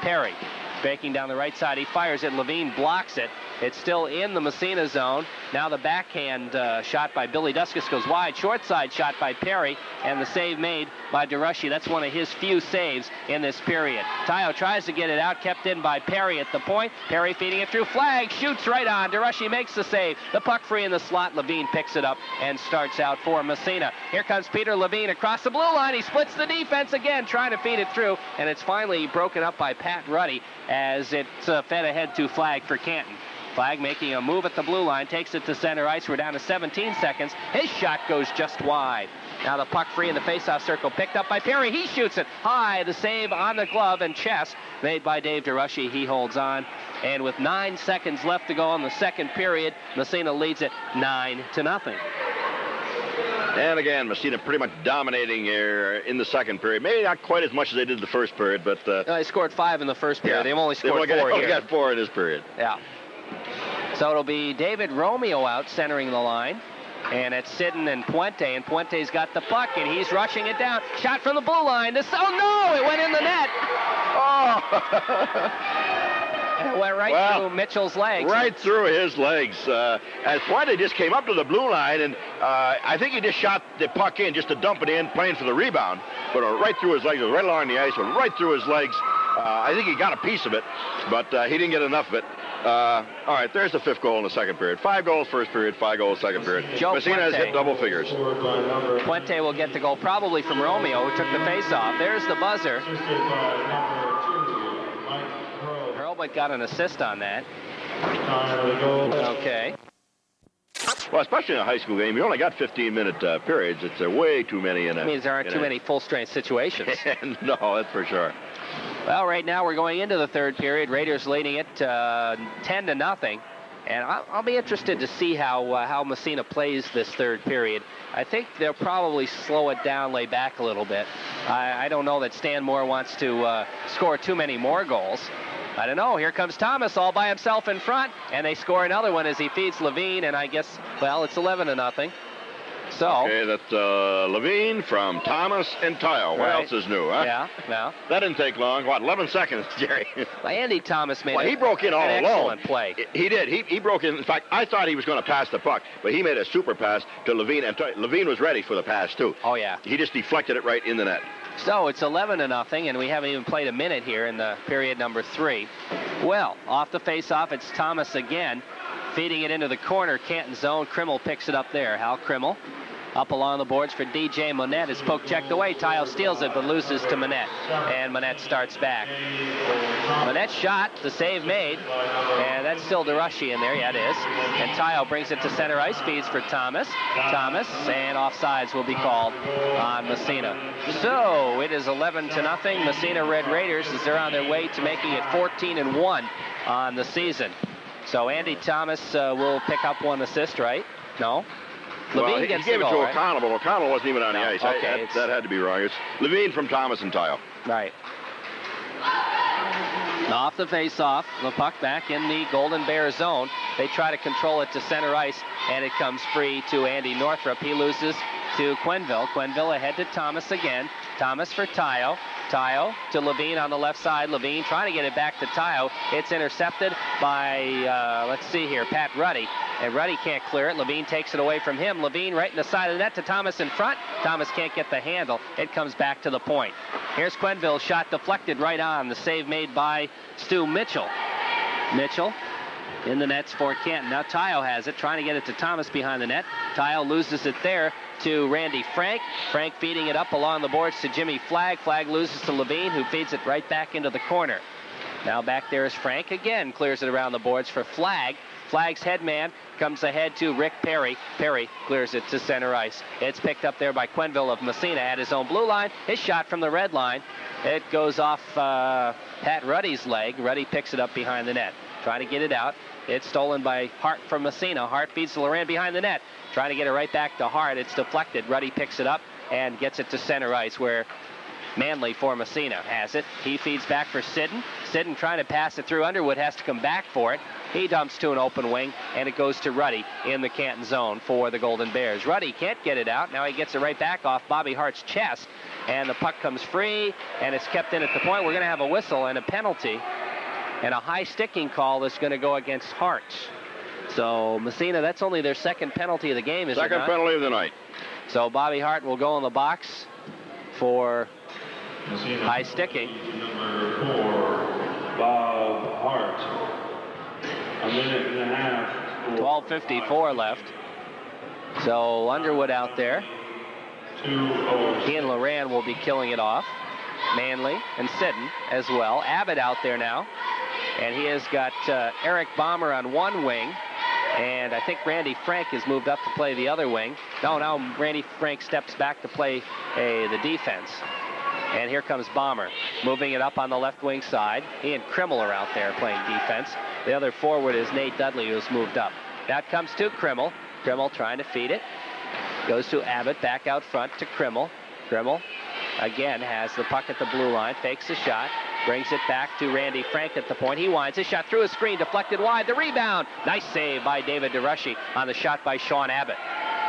Perry. Breaking down the right side. He fires it. Levine blocks it. It's still in the Massena zone. Now the backhand shot by Billy Duskus goes wide. Short side shot by Perry, and the save made by DeRushy. That's one of his few saves in this period. Tayo tries to get it out, kept in by Perry at the point. Perry feeding it through. Flagg shoots right on. DeRushy makes the save. The puck free in the slot. Levine picks it up and starts out for Massena. Here comes Peter Levine across the blue line. He splits the defense again, trying to feed it through, and it's finally broken up by Pat Ruddy as it's fed ahead to Flagg for Canton. Flagg making a move at the blue line, takes it to center ice. We're down to 17 seconds. His shot goes just wide. Now the puck free in the faceoff circle, picked up by Perry. He shoots it high. The save on the glove and chest made by Dave DeRushy. He holds on. And with 9 seconds left to go in the second period, Massena leads it 9-0. And again, Massena pretty much dominating here in the second period. Maybe not quite as much as they did the first period, but... they scored 5 in the first period. Yeah, They've only scored 4 here. They only got 4 in this period. Yeah. So it'll be David Romeo out centering the line. And it's Sidden and Puente. And Puente's got the puck, and he's rushing it down. Shot from the blue line. Oh, no! It went in the net. Oh! It went right through Mitchell's legs. Right through his legs. As Puente just came up to the blue line, and I think he just shot the puck in just to dump it in, playing for the rebound. But right through his legs. It was right along the ice, but right through his legs. I think he got a piece of it, but he didn't get enough of it. All right, there's the 5th goal in the second period. 5 goals first period, 5 goals second period. Massena has hit double figures. Puente will get the goal probably from Romeo, who took the face-off. There's the buzzer. Hurlbut got an assist on that. Okay. Well, especially in a high school game, you only got 15-minute periods. It's way too many in a... It means there aren't too many full-strength situations. No, that's for sure. Well, right now we're going into the third period. Raiders leading it 10-0. And I'll be interested to see how Massena plays this third period. I think they'll probably slow it down, lay back a little bit. I don't know that Stan Moore wants to score too many more goals. I don't know. Here comes Thomas all by himself in front, and they score another one as he feeds Levine, and I guess, well, it's 11-0. So. Okay, that's Levine from Thomas and Tile. What else is new, huh? Yeah. That didn't take long. What, 11 seconds, Jerry? Well, Andy Thomas made he broke in all an alone. excellent play. He did. He broke in. In fact, I thought he was going to pass the puck, but he made a super pass to Levine, and Levine was ready for the pass, too. Oh, yeah. He just deflected it right in the net. So it's 11-0, and we haven't even played a minute here in the period number 3. Well, off the face-off, it's Thomas again, feeding it into the corner, Canton zone. Krimmel picks it up there. Hal Krimmel up along the boards for DJ Monette. His poke checked away. Tile steals it, but loses to Monette, and Monette starts back. Monette's shot, the save made, and that's still DeRushy in there. Yeah, it is. And Tile brings it to center ice, feeds for Thomas. Thomas, and offsides will be called on Massena. So it is 11-0. Massena Red Raiders, as they're on their way to making it 14-1 on the season. So Andy Thomas will pick up 1 assist, right? No? Levine he gave it to O'Connell, but O'Connell wasn't even on the ice. Okay, that had to be wrong. It's Levine from Thomas and Tile. Right. Off the face-off, the puck back in the Golden Bear zone. They try to control it to center ice, and it comes free to Andy Northrup. He loses to Quenneville. Quenneville ahead to Thomas again. Thomas for Tayo. Tayo to Levine on the left side. Levine trying to get it back to Tayo. It's intercepted by, let's see here, Pat Ruddy. And Ruddy can't clear it. Levine takes it away from him. Levine right in the side of the net to Thomas in front. Thomas can't get the handle. It comes back to the point. Here's Quenneville. Shot deflected right on. The save made by Stu Mitchell. Mitchell in the nets for Canton. Now Tayo has it, trying to get it to Thomas behind the net. Tayo loses it there to Randy Frank. Frank feeding it up along the boards to Jimmy Flagg. Flagg loses to Levine, who feeds it right back into the corner. Now back there is Frank again, clears it around the boards for Flagg. Flagg's head man comes ahead to Rick Perry. Perry clears it to center ice. It's picked up there by Quenneville of Massena at his own blue line. His shot from the red line. It goes off Pat Ruddy's leg. Ruddy picks it up behind the net. Trying to get it out. It's stolen by Hart from Massena. Hart feeds to Laurent behind the net. Trying to get it right back to Hart. It's deflected. Ruddy picks it up and gets it to center ice, where Manley for Massena has it. He feeds back for Sidden. Sidden trying to pass it through. Underwood has to come back for it. He dumps to an open wing, and it goes to Ruddy in the Canton zone for the Golden Bears. Ruddy can't get it out. Now he gets it right back off Bobby Hart's chest, and the puck comes free, and it's kept in at the point. We're going to have a whistle and a penalty, and a high sticking call that's going to go against Hart. So Massena, that's only their second penalty of the game, is it not? Second penalty of the night. So Bobby Hart will go in the box for high sticking. Number 4, Bob Hart. A minute and a half. 12:54 left. So Underwood out there. He and Loran will be killing it off. Manley and Sidden as well. Abbott out there now. And he has got Eric Bomber on one wing. And I think Randy Frank has moved up to play the other wing. No, now Randy Frank steps back to play the defense. And here comes Bomber, moving it up on the left wing side. He and Krimmel are out there playing defense. The other forward is Nate Dudley, who's moved up. That comes to Krimmel. Krimmel trying to feed it. Goes to Abbott, back out front to Krimmel. Krimmel, again, has the puck at the blue line, fakes the shot, brings it back to Randy Frank at the point. He winds his shot through a screen, deflected wide. The rebound. Nice save by David DeRushy on the shot by Sean Abbott.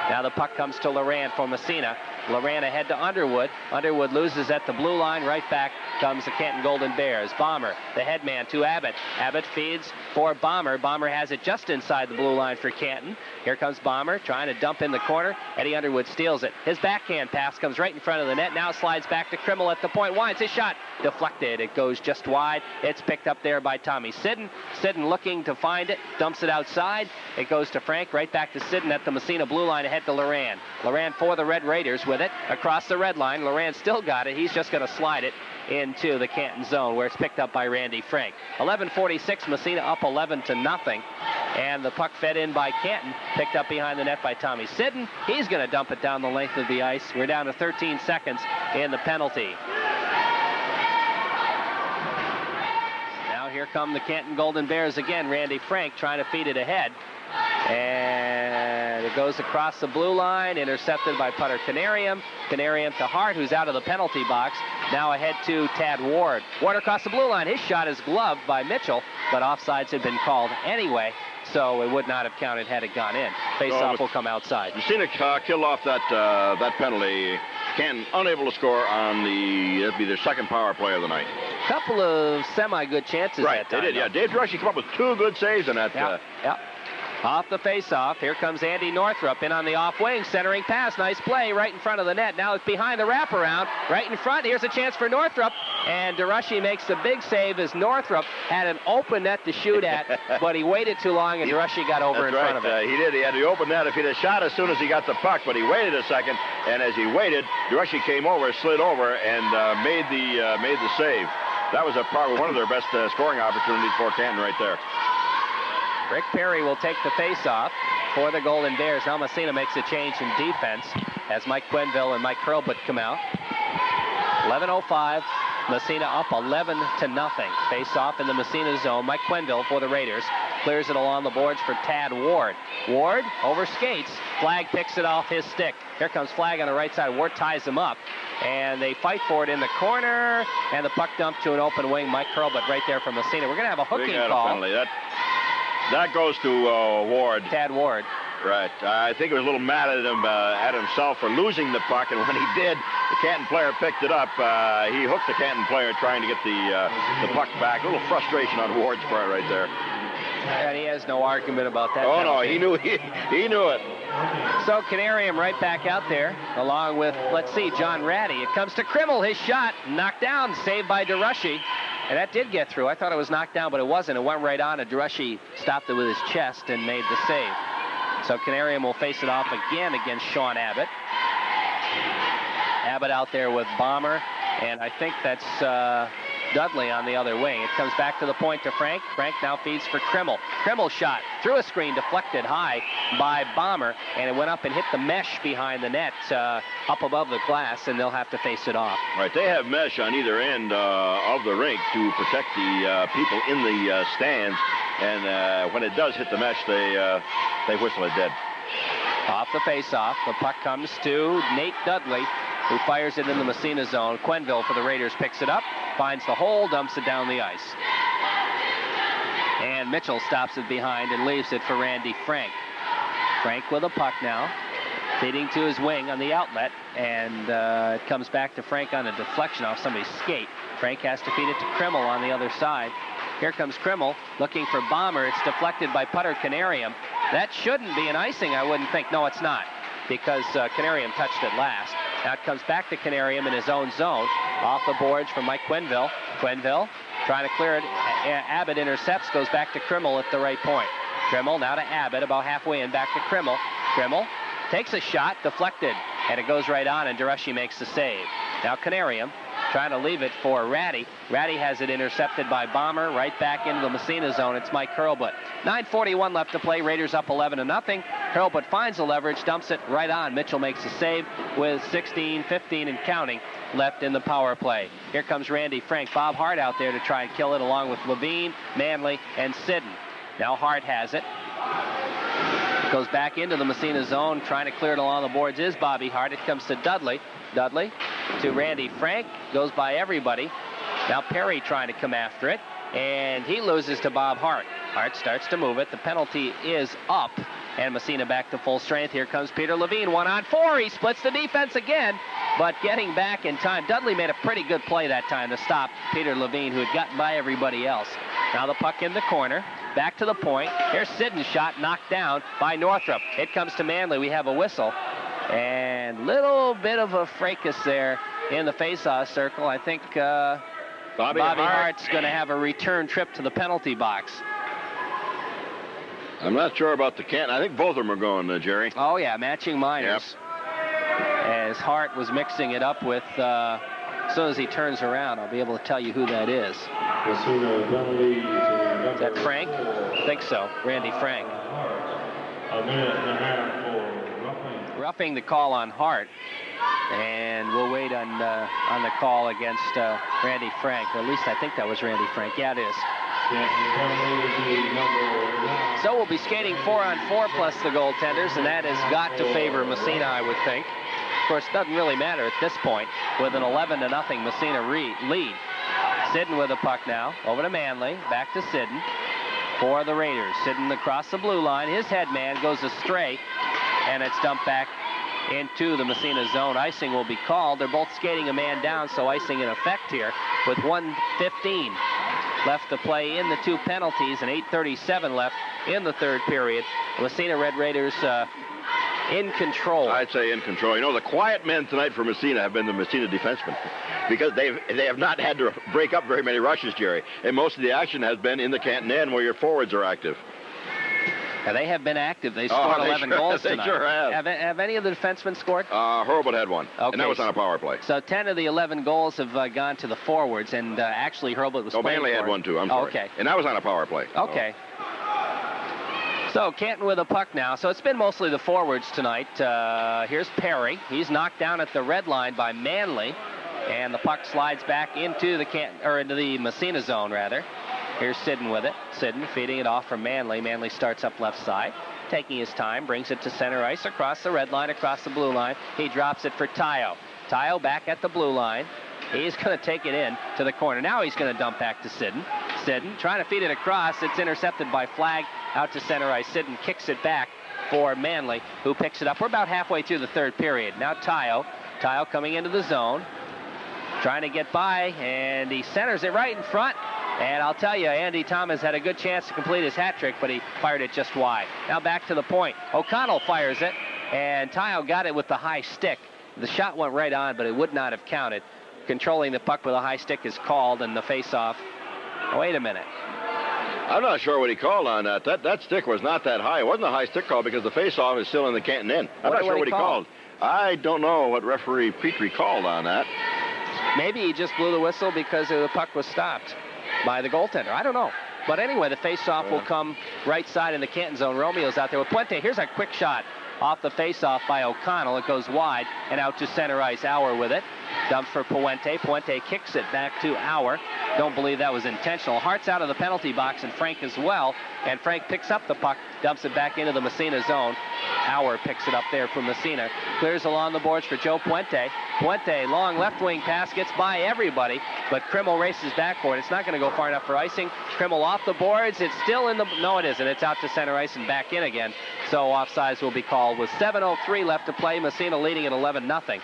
Now the puck comes to Laurent for Massena. Laurent ahead to Underwood. Underwood loses at the blue line. Right back comes the Canton Golden Bears. Bomber, the headman, to Abbott. Abbott feeds for Bomber. Bomber has it just inside the blue line for Canton. Here comes Bomber trying to dump in the corner. Eddie Underwood steals it. His backhand pass comes right in front of the net. Now slides back to Krimmel at the point. Winds his shot. Deflected. It goes just wide. It's picked up there by Tommy Sidden. Sidden looking to find it. Dumps it outside. It goes to Frank. Right back to Sidden at the Massena blue line ahead to Laurent. Laurent for the Red Raiders with it across the red line. Laurent still got it. He's just going to slide it into the Canton zone, where it's picked up by Randy Frank. 11:46, Massena up 11-0, and the puck fed in by Canton, picked up behind the net by Tommy Sidden. He's going to dump it down the length of the ice. We're down to 13 seconds in the penalty. Now here come the Canton Golden Bears again. Randy Frank trying to feed it ahead. And it goes across the blue line, intercepted by putter Canarium. Canarium to Hart, who's out of the penalty box. Now ahead to Tad Ward. Ward across the blue line. His shot is gloved by Mitchell, but offsides had been called anyway. so it would not have counted had it gone in. Face-off will come outside. Massena killed off that penalty. Canton unable to score on that'd be their second power play of the night. Couple of semi-good chances right, that time. They did, yeah. Dave Drushy come up with 2 good saves in that. Yeah. Off the face-off, here comes Andy Northrup in on the off wing, centering pass, nice play right in front of the net. Now it's behind the wraparound, right in front. Here's a chance for Northrup, and DeRushy makes the big save as Northrup had an open net to shoot at, but he waited too long, and DeRushy got over in front of it. He did. He had the open net if he'd have shot as soon as he got the puck, but he waited a second, and as he waited, DeRushy came over, slid over, and made the save. That was probably one of their best scoring opportunities for Canton right there. Rick Perry will take the face-off for the Golden Bears. Now Massena makes a change in defense as Mike Quenville and Mike Hurlbut come out. 11:05. Massena up 11-0. Face-off in the Massena zone. Mike Quenville for the Raiders. Clears it along the boards for Tad Ward. Ward over skates. Flagg picks it off his stick. Here comes Flagg on the right side. Ward ties him up. And they fight for it in the corner. And the puck dumped to an open wing. Mike Hurlbut right there from Massena. We're going to have a hooking call. That goes to Ward. Tad Ward. Right. I think he was a little mad at him, at himself for losing the puck, and when he did, the Canton player picked it up. He hooked the Canton player trying to get the puck back. A little frustration on Ward's part right there. And he has no argument about that. Oh, no, he knew it. So Canarium right back out there, along with, let's see, John Ratty. It comes to Krimmel, his shot, knocked down, saved by DeRushy. And that did get through. I thought it was knocked down, but it wasn't. It went right on, and DeRushy stopped it with his chest and made the save. So Canarium will face it off again against Sean Abbott. Abbott out there with Bomber, and I think that's Dudley on the other wing. It comes back to the point to Frank. Frank now feeds for Krimmel. Krimmel shot through a screen, deflected high by Bomber, and it went up and hit the mesh behind the net up above the glass, and they'll have to face it off. Right, they have mesh on either end of the rink to protect the people in the stands, and when it does hit the mesh, they whistle it dead. Off the face-off, the puck comes to Nate Dudley, who fires it in the Massena zone. Quenville for the Raiders picks it up, finds the hole, dumps it down the ice. And Mitchell stops it behind and leaves it for Randy Frank. Frank with a puck now, feeding to his wing on the outlet, and it comes back to Frank on a deflection off somebody's skate. Frank has to feed it to Krimmel on the other side. Here comes Krimmel looking for Bomber. It's deflected by putter Canarium. That shouldn't be an icing, I wouldn't think. No, it's not, because Canarium touched it last. Now it comes back to Canarium in his own zone. Off the boards from Mike Quenville. Quenville trying to clear it. Abbott intercepts, goes back to Krimmel at the right point. Krimmel now to Abbott, about halfway in, back to Krimmel. Krimmel takes a shot, deflected, and it goes right on, and DeRushy makes the save. Now Canarium trying to leave it for Ratty. Ratty has it intercepted by Bomber, right back into the Massena zone. It's Mike Hurlbut. 9:41 left to play. Raiders up 11-0. Hurlbut finds the leverage, dumps it right on. Mitchell makes the save with 16, 15, and counting left in the power play. Here comes Randy Frank. Bob Hart out there to try and kill it, along with Levine, Manley, and Sidden. Now Hart has it. Goes back into the Massena zone, trying to clear it along the boards is Bobby Hart. It comes to Dudley. Dudley to Randy Frank. Goes by everybody. Now Perry trying to come after it, and he loses to Bob Hart. Hart starts to move it. The penalty is up, and Massena back to full strength. Here comes Peter Levine, 1-on-4. He splits the defense again, but getting back in time. Dudley made a pretty good play that time to stop Peter Levine, who had gotten by everybody else. Now the puck in the corner. Back to the point. Here's Sidden's shot, knocked down by Northrup. It comes to Manley. We have a whistle. And little bit of a fracas there in the face-off circle. I think Bobby Hart's going to have a return trip to the penalty box. I'm not sure about the Canton. I think both of them are going, Jerry. Oh, yeah, matching minors. Yep. As Hart was mixing it up with, as soon as he turns around, I'll be able to tell you who that is. Is that Frank? I think so. Randy Frank. A minute and a half for roughing. Roughing the call on Hart. And we'll wait on the call against Randy Frank. Or at least I think that was Randy Frank. Yeah, it is. So we'll be skating 4-on-4 plus the goaltenders, and that has got to favor Massena, I would think. Of course, it doesn't really matter at this point with an 11-0 Massena lead. Sidden with the puck now. Over to Manley. Back to Sidden. for the Raiders. Sitting across the blue line. His head man goes astray, and it's dumped back into the Massena zone. Icing will be called. They're both skating a man down, so icing in effect here with 1:15 left to play in the two penalties and 8:37 left in the third period. Massena Red Raiders in control. I'd say in control. You know, the quiet men tonight for Massena have been the Massena defensemen because they have not had to break up very many rushes, Jerry. And most of the action has been in the Canton end where your forwards are active. And they have been active. They scored 11 goals tonight. They sure have. Have any of the defensemen scored? Hurlbut had one, okay, and that was on a power play. So 10 of the 11 goals have gone to the forwards, and actually Hurlbut was playing Manley had one, too. I'm sorry. Okay. And that was on a power play. Okay. So Canton with a puck now. So it's been mostly the forwards tonight. Here's Perry. He's knocked down at the red line by Manley, and the puck slides back into the Massena zone, rather. Here's Sidden with it. Sidden feeding it off from Manley. Manley starts up left side, taking his time, brings it to center ice, across the red line, across the blue line. He drops it for Tayo. Tayo back at the blue line. He's going to take it in to the corner. Now he's going to dump back to Sidden. Sidden trying to feed it across. It's intercepted by Flagg out to center ice. Sidden kicks it back for Manley, who picks it up. We're about halfway through the third period. Now Tayo. Tayo coming into the zone, trying to get by, and he centers it right in front. And I'll tell you, Andy Thomas had a good chance to complete his hat trick, but he fired it just wide. Now back to the point. O'Connell fires it, and Tayo got it with the high stick. The shot went right on, but it would not have counted. Controlling the puck with a high stick is called, and the face-off. Wait a minute. I'm not sure what he called on that. That stick was not that high. It wasn't a high stick call because the face-off is still in the Canton end. I'm not sure what he called. I don't know what referee Petrie called on that. Maybe he just blew the whistle because the puck was stopped by the goaltender. I don't know. But anyway, the face-off will come right side in the Canton zone. Romeo's out there with Puente. Here's a quick shot off the face-off by O'Connell. It goes wide and out to center ice. Auer with it. Dumps for Puente. Puente kicks it back to Auer. Don't believe that was intentional. Hart's out of the penalty box, and Frank as well. And Frank picks up the puck, dumps it back into the Massena zone. Auer picks it up there for Massena. Clears along the boards for Joe Puente. Puente, long left wing pass, gets by everybody, but Krimmel races back for it. It's not going to go far enough for icing. Krimmel off the boards. It's still in the... No, it isn't. It's out to center ice and back in again. So offsides will be called with 7:03 left to play. Massena leading at 11-0.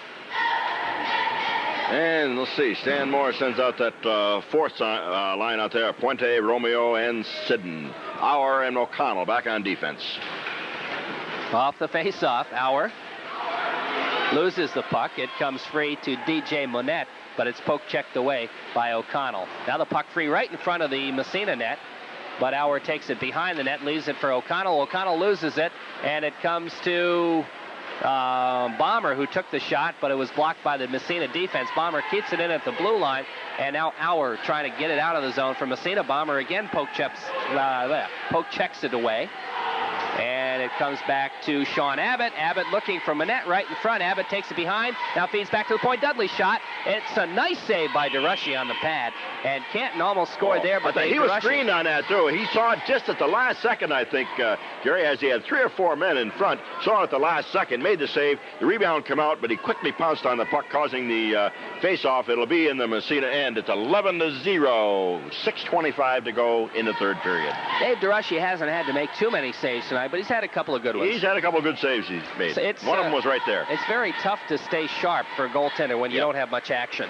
And let's see, Stan Moore sends out that fourth line out there. Puente, Romeo, and Sidden. Auer and O'Connell back on defense. Off the face-off, Auer loses the puck. It comes free to DJ Monette, but it's poke-checked away by O'Connell. Now the puck free right in front of the Massena net, but Auer takes it behind the net, leaves it for O'Connell. O'Connell loses it, and it comes to Bomber, who took the shot, but it was blocked by the Massena defense. Bomber keeps it in at the blue line, and now Auer trying to get it out of the zone for Massena. Bomber again poke checks it away. And it comes back to Sean Abbott. Abbott looking for Manette right in front. Abbott takes it behind. Now feeds back to the point. Dudley shot. It's a nice save by DeRushy on the pad. And Canton almost scored there, but he was screened on that, too. He saw it just at the last second, I think, Jerry, as he had 3 or 4 men in front. Saw it at the last second, made the save. The rebound came out, but he quickly pounced on the puck, causing the face-off. It'll be in the Massena end. It's 11-0. 6:25 to go in the third period. Dave DeRushy hasn't had to make too many saves tonight, but he's had a couple of good ones. He's had a couple of good saves he's made. One of them was right there. It's very tough to stay sharp for a goaltender when you don't have much action.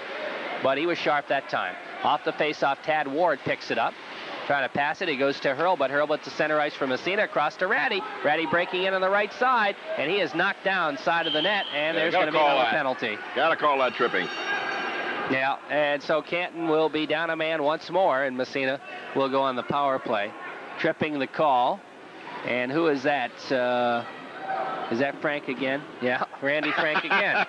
But he was sharp that time. Off the face-off, Tad Ward picks it up. Trying to pass it, he goes to Hurlbut. Hurlbut to center ice for Massena, across to Ratty. Ratty breaking in on the right side, and he is knocked down side of the net, and there's going to be another penalty. Got to call that tripping. Yeah, and so Canton will be down a man once more, and Massena will go on the power play. Tripping the call. And who is that? Is that Frank again? Yeah, Randy Frank again.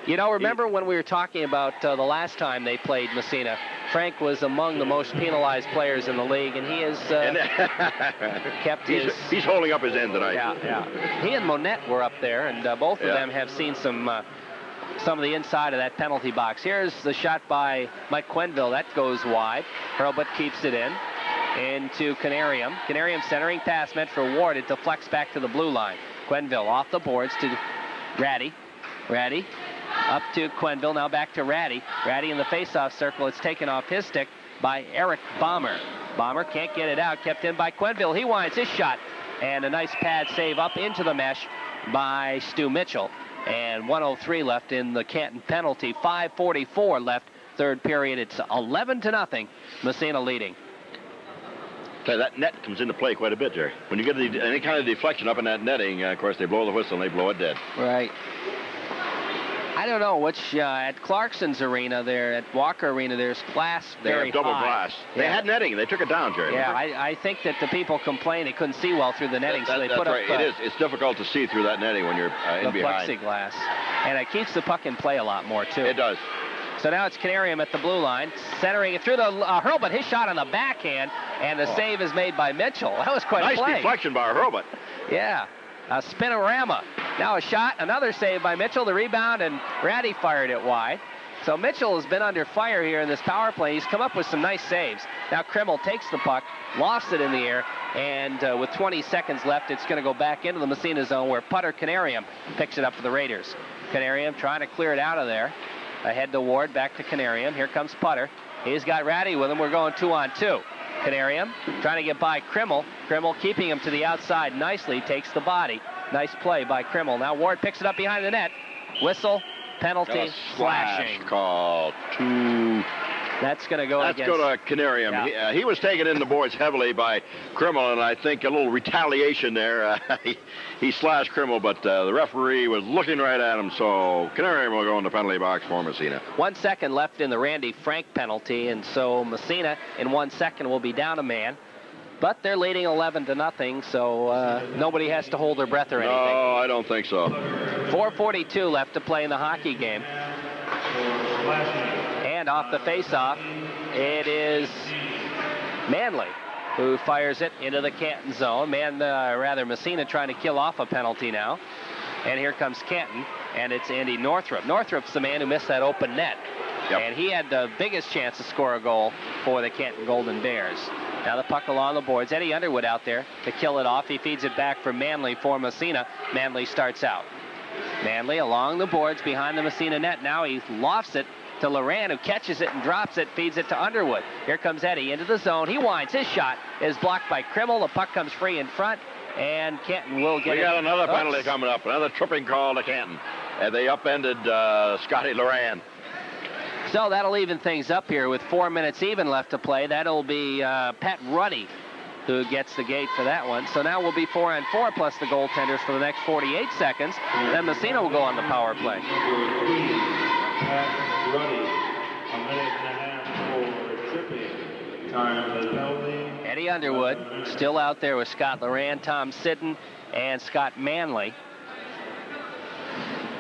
You know, remember when we were talking about the last time they played Massena? Frank was among the most penalized players in the league, and he has kept his... He's holding up his end tonight. Yeah. He and Monette were up there, and both of them have seen some of the inside of that penalty box. Here's the shot by Mike Quenville. That goes wide. Hurlbut keeps it in. Into Canarium. Canarium centering pass meant for Ward. It deflects back to the blue line. Quenville off the boards to Ratty. Ratty Up to Quenville, now back to Ratty. Ratty in the face-off circle. It's taken off his stick by Eric Bomber. Bomber can't get it out, kept in by Quenville. He winds his shot, and a nice pad save up into the mesh by Stu Mitchell. And 1:03 left in the Canton penalty. 5:44 left, third period. It's 11-0, Massena leading. That net comes into play quite a bit, Jerry. When you get any kind of deflection up in that netting, of course, they blow the whistle and they blow it dead. Right. I don't know which, at Clarkson's arena there, at Walker Arena, there's glass very high. They have double glass. Yeah. They had netting. They took it down, Jerry. Yeah, I think that the people complained they couldn't see well through the netting, so they put right. up... It's difficult to see through that netting when you're in behind. The plexiglass. And it keeps the puck in play a lot more, too. It does. So now it's Canarium at the blue line, centering it through the Hurlbut. His shot on the backhand, and the save is made by Mitchell. That was quite a play. Nice deflection by Hurlbut. Yeah, a spinorama. Now a shot, another save by Mitchell, the rebound, and Ratty fired it wide. So Mitchell has been under fire here in this power play. He's come up with some nice saves. Now Krimmel takes the puck, lofts it in the air, and with 20 seconds left, it's going to go back into the Massena zone where putter Canarium picks it up for the Raiders. Canarium trying to clear it out of there. Ahead to Ward, back to Canarium. Here comes Putter. He's got Ratty with him. We're going 2-on-2. Canarium trying to get by Krimmel. Krimmel keeping him to the outside nicely. Takes the body. Nice play by Krimmel. Now Ward picks it up behind the net. Whistle, penalty, slashing. Call 2. That's going to go against... Let's go to Canarium. Yeah. He was taken in the boards heavily by Krimmel, and I think a little retaliation there. He slashed Krimmel, but the referee was looking right at him, so Canarium will go in the penalty box for Massena. 1 second left in the Randy Frank penalty, and so Massena in 1 second will be down a man. But they're leading 11-0, so nobody has to hold their breath or anything. No, I don't think so. 4:42 left to play in the hockey game. And off the face-off, it is Manley who fires it into the Canton zone. Massena trying to kill off a penalty now. And here comes Canton, and it's Andy Northrup. Northrup's the man who missed that open net. Yep. And he had the biggest chance to score a goal for the Canton Golden Bears. Now the puck along the boards. Eddie Underwood out there to kill it off. He feeds it back for Manley for Massena. Manley starts out. Manley along the boards behind the Massena net. Now he lofts it to Loran, who catches it and drops it, feeds it to Underwood. Here comes Eddie into the zone. He winds. His shot is blocked by Krimmel. The puck comes free in front, and Canton will get it. We got another penalty coming up, another tripping call to Canton. And they upended Scotty Loran. So that'll even things up here with 4 minutes even left to play. That'll be Pat Ruddy who gets the gate for that one. So now we'll be 4-on-4 plus the goaltenders for the next 48 seconds. Then Massena will go on the power play. Pat Ruddy, 1.5 minutes for tripping. Time of the penalty. Eddie Underwood still out there with Scott Loran, Tom Sidden, and Scott Manley.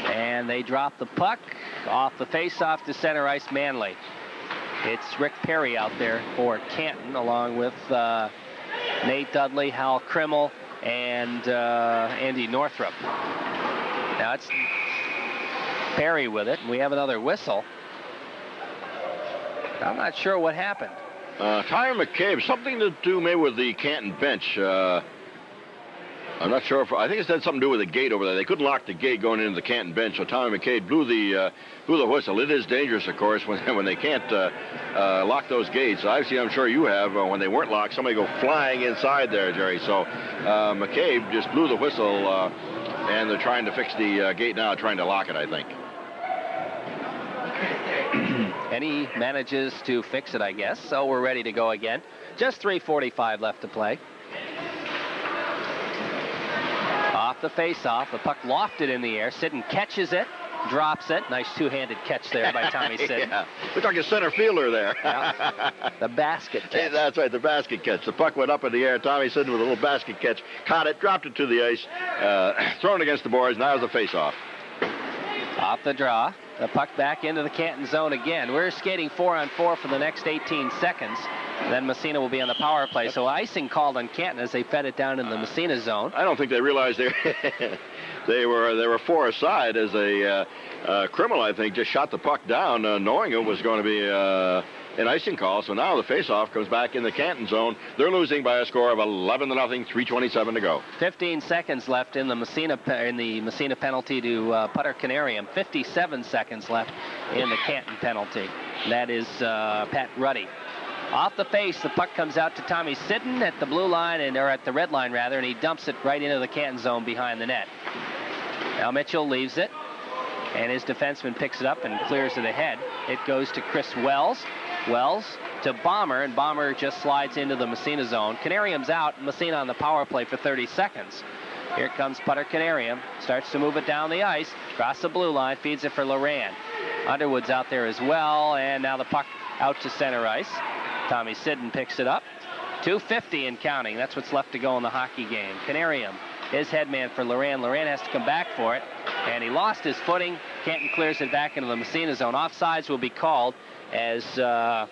And they drop the puck off the face-off to center ice. Manley. It's Rick Perry out there for Canton, along with Nate Dudley, Hal Krimmel, and Andy Northrup. Now it's Perry with it. We have another whistle. I'm not sure what happened. Tyler McCabe, something to do maybe with the Canton bench. I'm not sure if, I think it's had something to do with the gate over there. They couldn't lock the gate going into the Canton bench, so Tommy McCabe blew the whistle. It is dangerous, of course, when they can't lock those gates. I've seen, I'm sure you have, when they weren't locked, somebody go flying inside there, Jerry. So McCabe just blew the whistle, and they're trying to fix the gate now, trying to lock it, I think. And he manages to fix it, I guess. So we're ready to go again. Just 3:45 left to play. Off the face-off, the puck lofted in the air. Sidden catches it, drops it. Nice two-handed catch there by Tommy Sidden. Yeah. Looks like a center fielder there. Yeah. The basket catch. Hey, that's right, the basket catch. The puck went up in the air. Tommy Sidden with a little basket catch. Caught it, dropped it to the ice, thrown against the boards. Now the face-off. Off the draw. The puck back into the Canton zone again. We're skating 4-on-4 for the next 18 seconds. Then Massena will be on the power play. So icing called on Canton as they fed it down in the Massena zone. I don't think they realized they were four aside as Krimmel, I think, just shot the puck down, knowing it was going to be an icing call, so now the faceoff comes back in the Canton zone. They're losing by a score of 11-0, 3:27 to go. 15 seconds left in the Massena penalty to Putter Canarium. 57 seconds left in the Canton penalty. That is Pat Ruddy. Off the face, the puck comes out to Tommy Sidden at the blue line, or at the red line rather, and he dumps it right into the Canton zone behind the net. Now Mitchell leaves it, and his defenseman picks it up and clears it ahead. It goes to Chris Wells. Wells to Bomber, and Bomber just slides into the Massena zone. Canarium's out, Massena on the power play for 30 seconds. Here comes Putter Canarium, starts to move it down the ice, across the blue line, feeds it for Loran. Underwood's out there as well, and now the puck out to center ice. Tommy Sidden picks it up. 2:50 and counting. That's what's left to go in the hockey game. Canarium, his head man for Loran. Loran has to come back for it, and he lost his footing. Canton clears it back into the Massena zone. Offsides will be called as the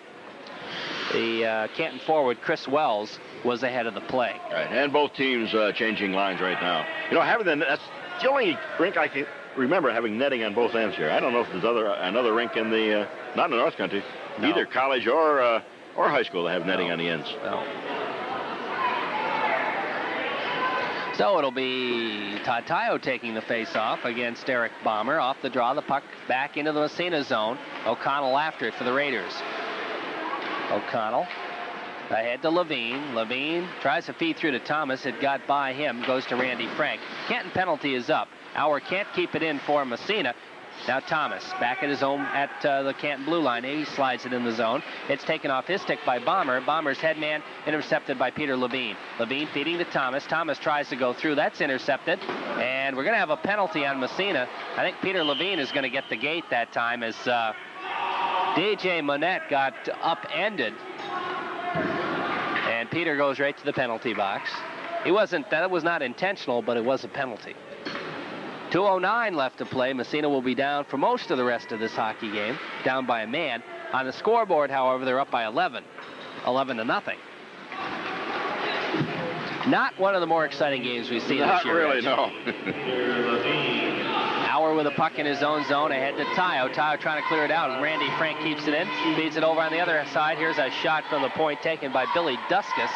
Canton forward, Chris Wells, was ahead of the play. Right, and both teams changing lines right now. You know, that's the only rink I can remember having netting on both ends here. I don't know if there's another rink in the, not in the North Country, no. Either college or high school that have netting on the ends. No. So it'll be Todd Tayo taking the face-off against Eric Bomber. Off the draw, the puck back into the Massena zone. O'Connell after it for the Raiders. O'Connell ahead to Levine. Levine tries to feed through to Thomas. It got by him. Goes to Randy Frank. Canton penalty is up. Auer can't keep it in for Massena. Now Thomas back at his own at the Canton blue line. He slides it in the zone. It's taken off his stick by Bomber. Bomber's head man intercepted by Peter Levine. Levine feeding to Thomas. Thomas tries to go through. That's intercepted. And we're going to have a penalty on Massena. I think Peter Levine is going to get the gate that time as DJ Monette got upended. And Peter goes right to the penalty box. That was not intentional, but it was a penalty. 2:09 left to play. Massena will be down for most of the rest of this hockey game, down by a man. On the scoreboard, however, they're up by 11 to nothing. Not one of the more exciting games we've seen this year. Not really, no. Auer with a puck in his own zone, ahead to Tayo. Tayo trying to clear it out. Randy Frank keeps it in, feeds it over on the other side. Here's a shot from the point taken by Billy Duskus.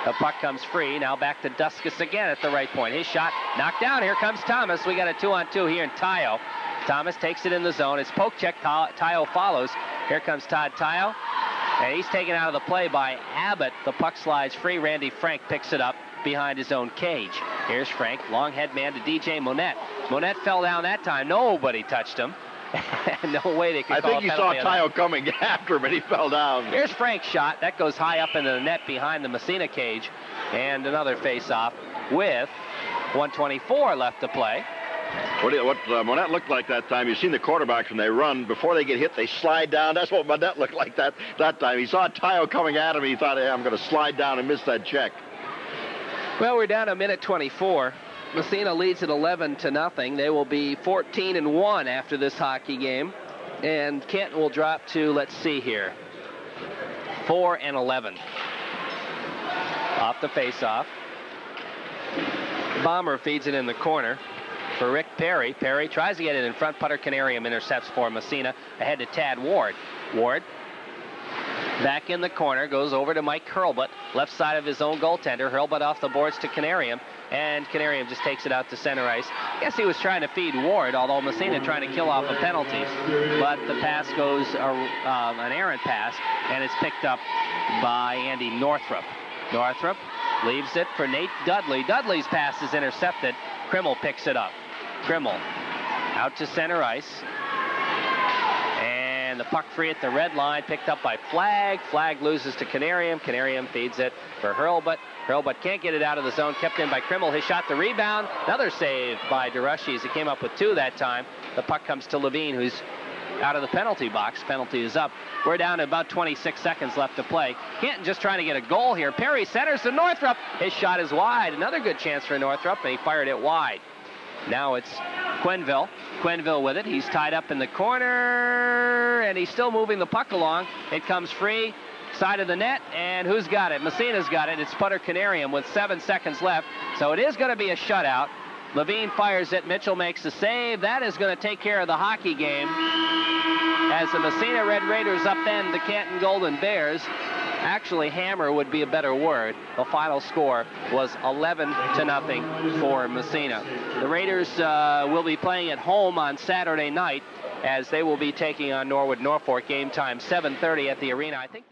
The puck comes free. Now back to Duskus again at the right point. His shot knocked down. Here comes Thomas. We got a 2-on-2 here in Tayo. Thomas takes it in the zone. It's poke check. Tayo follows. Here comes Todd Tayo. And he's taken out of the play by Abbott. The puck slides free. Randy Frank picks it up behind his own cage. Here's Frank. Long head man to DJ Monette. Monette fell down that time. Nobody touched him. No way they could call a penalty. I think you saw Tayo coming after him, and he fell down. Here's Frank's shot. That goes high up into the net behind the Massena cage. And another face-off with 1:24 left to play. What Monette looked like that time, you've seen the quarterbacks when they run, before they get hit, they slide down. That's what Monette looked like that time. He saw Tayo coming at him, and he thought, hey, I'm going to slide down and miss that check. Well, we're down to minute 24. Massena leads at 11 to nothing. They will be 14-1 after this hockey game. And Canton will drop to, let's see here, 4-11. Off the face-off. Bomber feeds it in the corner for Rick Perry. Perry tries to get it in front. Putter Canarium intercepts for Massena. Ahead to Tad Ward. Ward back in the corner, goes over to Mike Hurlbut, left side of his own goaltender. Hurlbut off the boards to Canarium, and Canarium just takes it out to center ice. I guess he was trying to feed Ward, although Massena trying to kill off a penalty. But the pass goes, an errant pass, and it's picked up by Andy Northrup. Northrup leaves it for Nate Dudley. Dudley's pass is intercepted. Krimmel picks it up. Krimmel out to center ice. And the puck free at the red line, picked up by Flagg. Flagg loses to Canarium. Canarium feeds it for Hurlbut. Hurlbut can't get it out of the zone, kept in by Krimmel. His shot, the rebound. Another save by DeRushes. He came up with two that time. The puck comes to Levine, who's out of the penalty box. Penalty is up. We're down to about 26 seconds left to play. Canton just trying to get a goal here. Perry centers to Northrup. His shot is wide. Another good chance for Northrup, and he fired it wide. Now it's Quenneville. Quenneville with it. He's tied up in the corner, and he's still moving the puck along. It comes free, side of the net, and who's got it? Massena's got it. It's Putter Canarium with 7 seconds left, so it is going to be a shutout. Levine fires it. Mitchell makes the save. That is going to take care of the hockey game. as the Massena Red Raiders upend the Canton Golden Bears. Actually, hammer would be a better word. The final score was 11-0 for Massena. The Raiders will be playing at home on Saturday night, as they will be taking on Norwood Norfolk. Game time 7:30 at the arena. I think